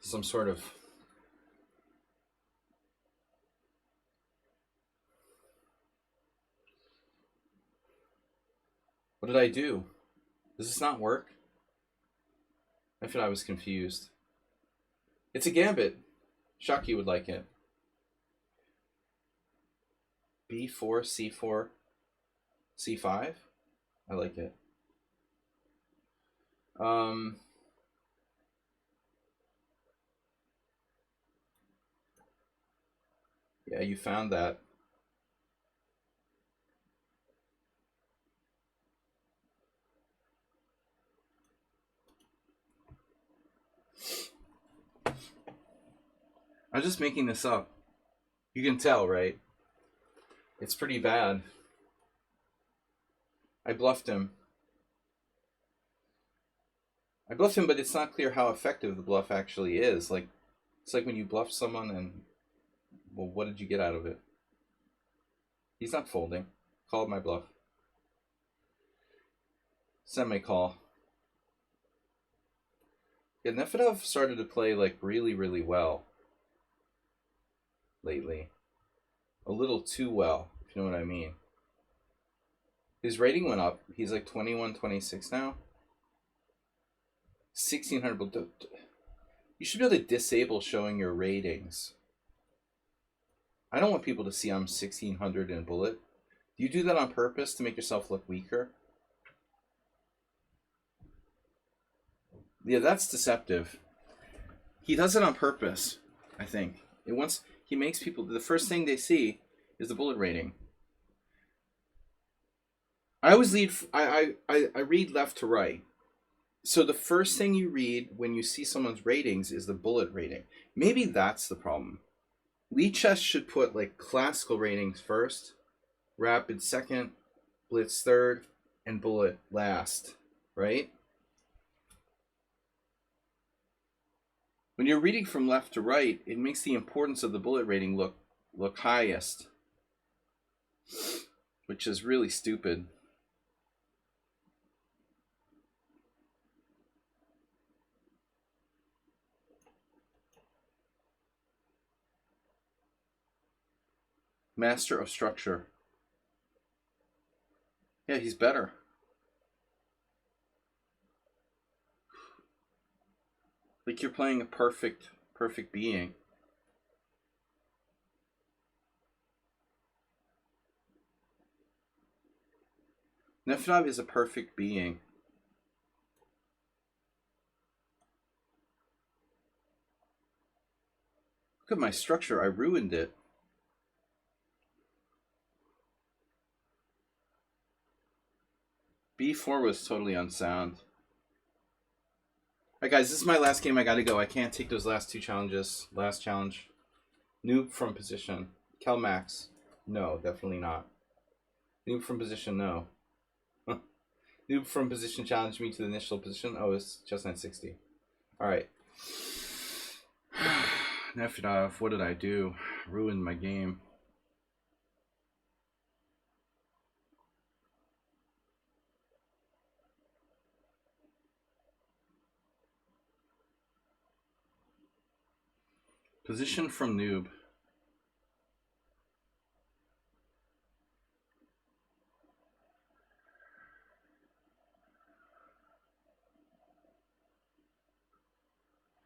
Some sort of what did I do? Does this not work? I thought I was confused. It's a gambit. Shocky would like it. B4, C4, C5. I like it. Yeah, you found that. I'm just making this up. You can tell, right? It's pretty bad. I bluffed him. But it's not clear how effective the bluff actually is. Like, it's like when you bluff someone and, well, what did you get out of it? He's not folding. Called my bluff. Semi-call. Yeah, Nefedov started to play like really, really well lately. A little too well, if you know what I mean. His rating went up. He's like 21, 26 now. 1,600. You should be able to disable showing your ratings. I don't want people to see I'm 1,600 in bullet. Do you do that on purpose to make yourself look weaker? Yeah, that's deceptive. He does it on purpose, I think. He makes people, the first thing they see is the bullet rating. I always I read left to right. So the first thing you read when you see someone's ratings is the bullet rating. Maybe that's the problem. Lichess should put like classical ratings first, rapid second, blitz third, and bullet last, right? When you're reading from left to right, it makes the importance of the bullet rating look highest, which is really stupid. Master of structure. Yeah, he's better. Like you're playing a perfect being. Nefedov is a perfect being. Look at my structure. I ruined it. B4 was totally unsound. Alright guys, this is my last game. I gotta go. I can't take those last two challenges. Last challenge. Noob from position. Kelmax. No, definitely not. Noob from position, no. Noob from position challenged me to the initial position. Oh, it's just 960. Alright. Nefedov, what did I do? Ruined my game. Position from noob.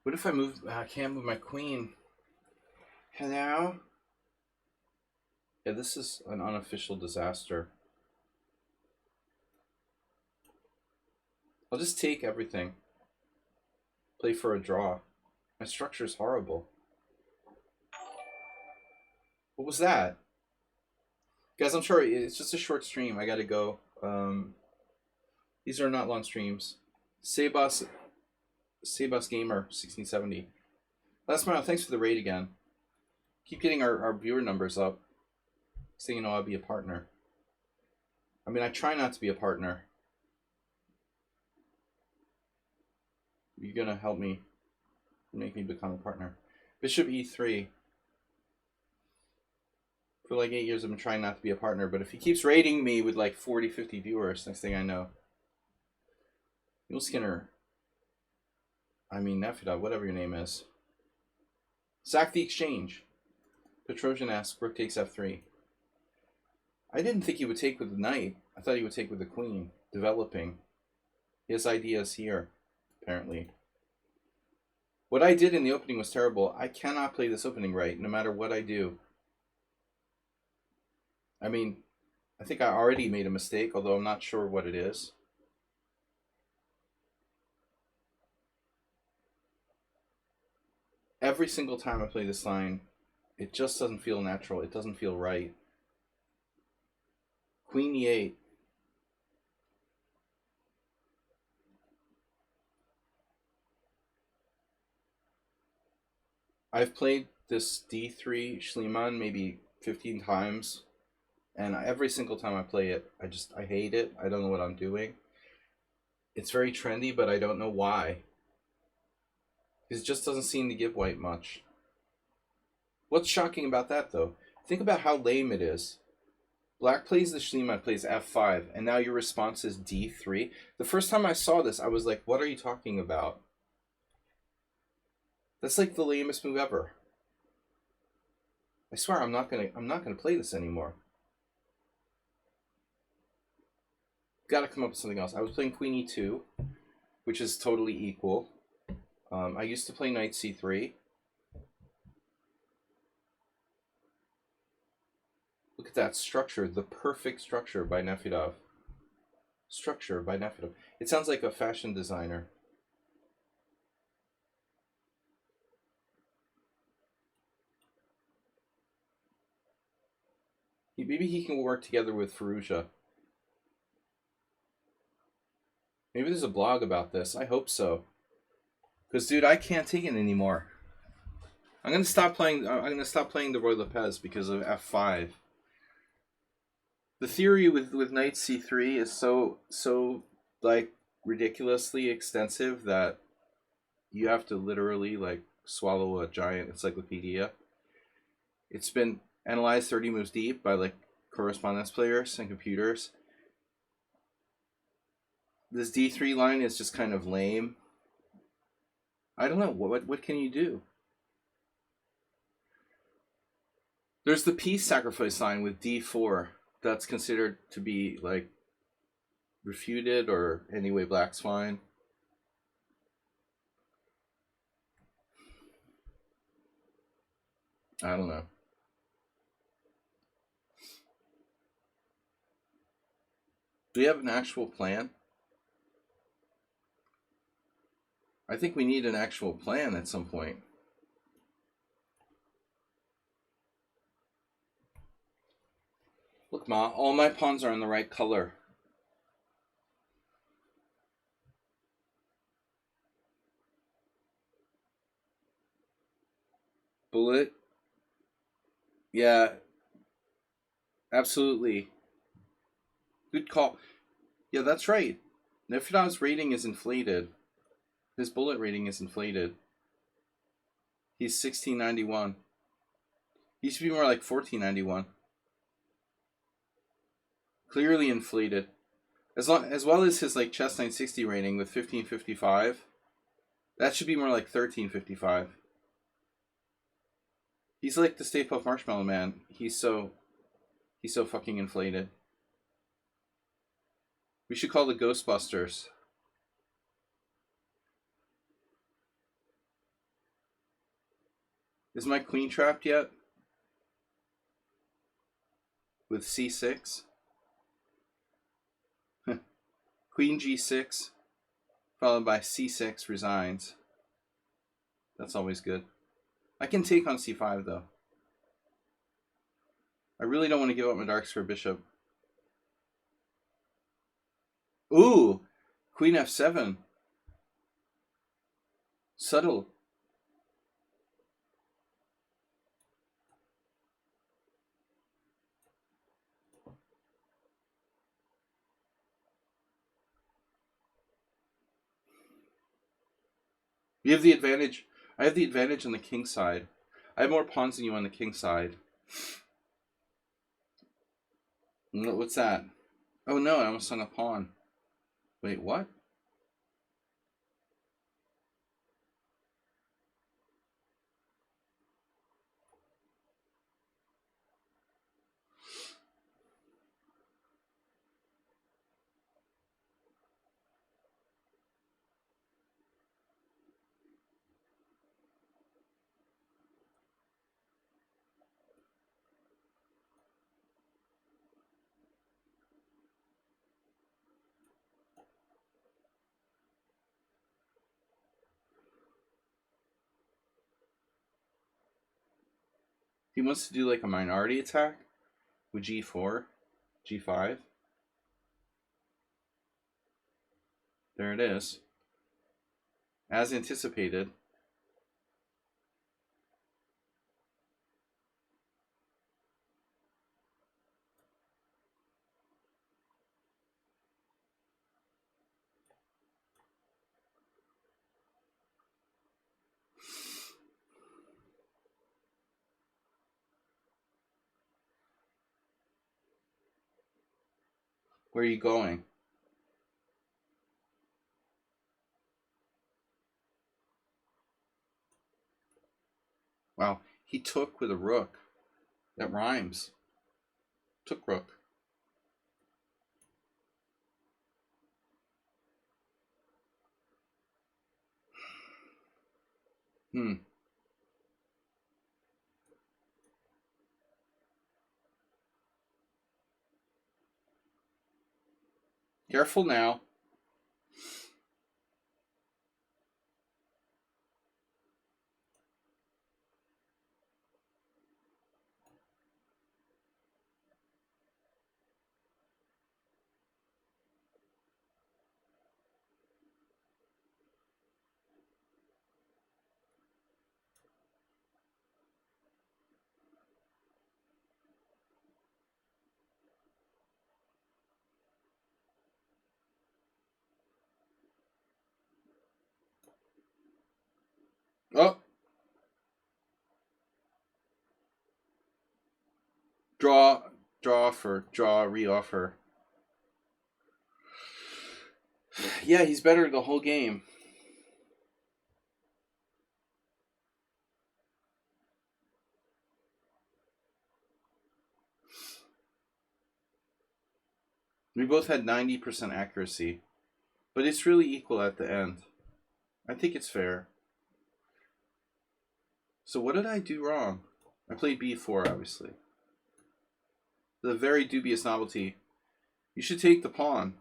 What if I move? I can't move my queen. Hello? Yeah, this is an unofficial disaster. I'll just take everything. Play for a draw. My structure is horrible. What was that? Guys, I'm sorry. It's just a short stream. I gotta go. These are not long streams. Sebas Gamer 1670. Last Mile, thanks for the raid again. Keep getting our viewer numbers up. So you know I'll be a partner. I mean, I try not to be a partner. You're gonna help me make me become a partner. Bishop E3. For like 8 years I've been trying not to be a partner, but if he keeps raiding me with like 40, 50 viewers, next thing I know. Mule Skinner. I mean Nefedov, whatever your name is. Sack the exchange. Petrosian asks, Rook takes F3. I didn't think he would take with the knight. I thought he would take with the queen. Developing. He has ideas here, apparently. What I did in the opening was terrible. I cannot play this opening right, no matter what I do. I mean, I think I already made a mistake, although I'm not sure what it is. Every single time I play this line, it just doesn't feel natural. It doesn't feel right. Queen E8. I've played this D3 Schliemann maybe 15 times, and every single time I play it, I hate it. I don't know what I'm doing. It's very trendy, but I don't know why. It just doesn't seem to give white much. What's shocking about that, though? Think about how lame it is. Black plays the Schliemann, plays F5, and now your response is D3. The first time I saw this, I was like, what are you talking about? That's like the lamest move ever. I swear I'm not gonna play this anymore. Gotta come up with something else. I was playing Queen E2, which is totally equal. I used to play Knight C3. Look at that structure, the perfect structure by Nefedov. Structure by Nefedov. It sounds like a fashion designer. Maybe he can work together with Fallujah. Maybe there's a blog about this. I hope so. Because, dude, I can't take it anymore. I'm gonna stop playing the Roy Lopez because of F5. The theory with Knight C3 is so like ridiculously extensive that you have to literally like swallow a giant encyclopedia. It's been analyzed 30 moves deep by like correspondence players and computers. This D3 line is just kind of lame. I don't know, what can you do? There's the piece sacrifice line with D4 that's considered to be like refuted, or anyway black's fine. I don't know. Do we have an actual plan? I think we need an actual plan at some point. Look, Ma, all my pawns are in the right color. Bullet? Yeah, absolutely. Good call. Yeah, that's right. Nifidav's rating is inflated. His bullet rating is inflated. He's 1691. He should be more like 1491. Clearly inflated. As well as his like chess 960 rating with 1555. That should be more like 1355. He's like the Stay Puft Marshmallow Man. He's so fucking inflated. We should call the Ghostbusters. Is my queen trapped yet? With c6? Queen g6, followed by c6 resigns. That's always good. I can take on c5 though. I really don't want to give up my dark square bishop. Ooh! Queen f7. Subtle. You have the advantage. I have the advantage on the king side. I have more pawns than you on the king side. What's that? Oh no, I almost hung a pawn. Wait, what? He wants to do like a minority attack with g4, g5. There it is. As anticipated. Where are you going? Wow, he took with a rook. That rhymes. Took rook. Careful now. Oh! Re-offer. Yeah, he's better the whole game. We both had 90% accuracy. But it's really equal at the end. I think it's fair. So what did I do wrong? I played b4, obviously. The very dubious novelty. You should take the pawn.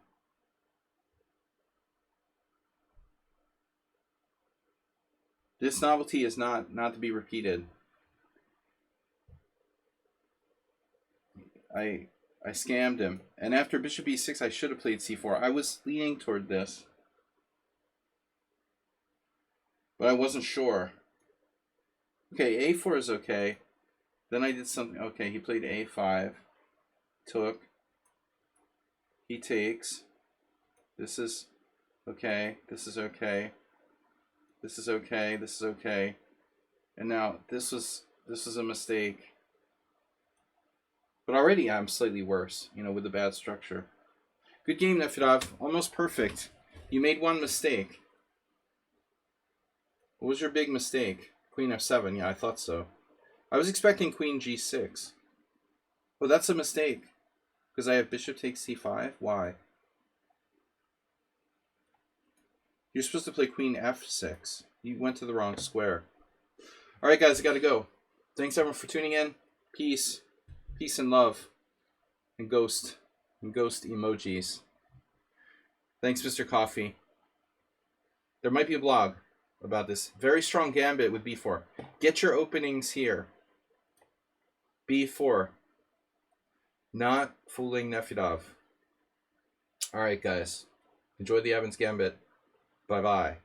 This novelty is not to be repeated. I scammed him. And after bishop e6, I should have played c4. I was leaning toward this, but I wasn't sure. Okay, a4 is okay. Then I did something. Okay, he played a5. Took. He takes. This is okay. This is okay. This is okay. This is okay. And now this was a mistake. But already I'm slightly worse, you know, with the bad structure. Good game, Nefedov. Almost perfect. You made one mistake. What was your big mistake? Queen f7. Yeah, I thought so. I was expecting queen g6. Oh, that's a mistake. Because I have bishop takes c5? Why? You're supposed to play queen f6. You went to the wrong square. Alright, guys, I gotta go. Thanks, everyone, for tuning in. Peace. Peace and love. And ghost emojis. Thanks, Mr. Coffee. There might be a blog about this. Very strong gambit with b4. Get your openings here. b4. Not fooling Nefedov. Alright, guys. Enjoy the Evans Gambit. Bye-bye.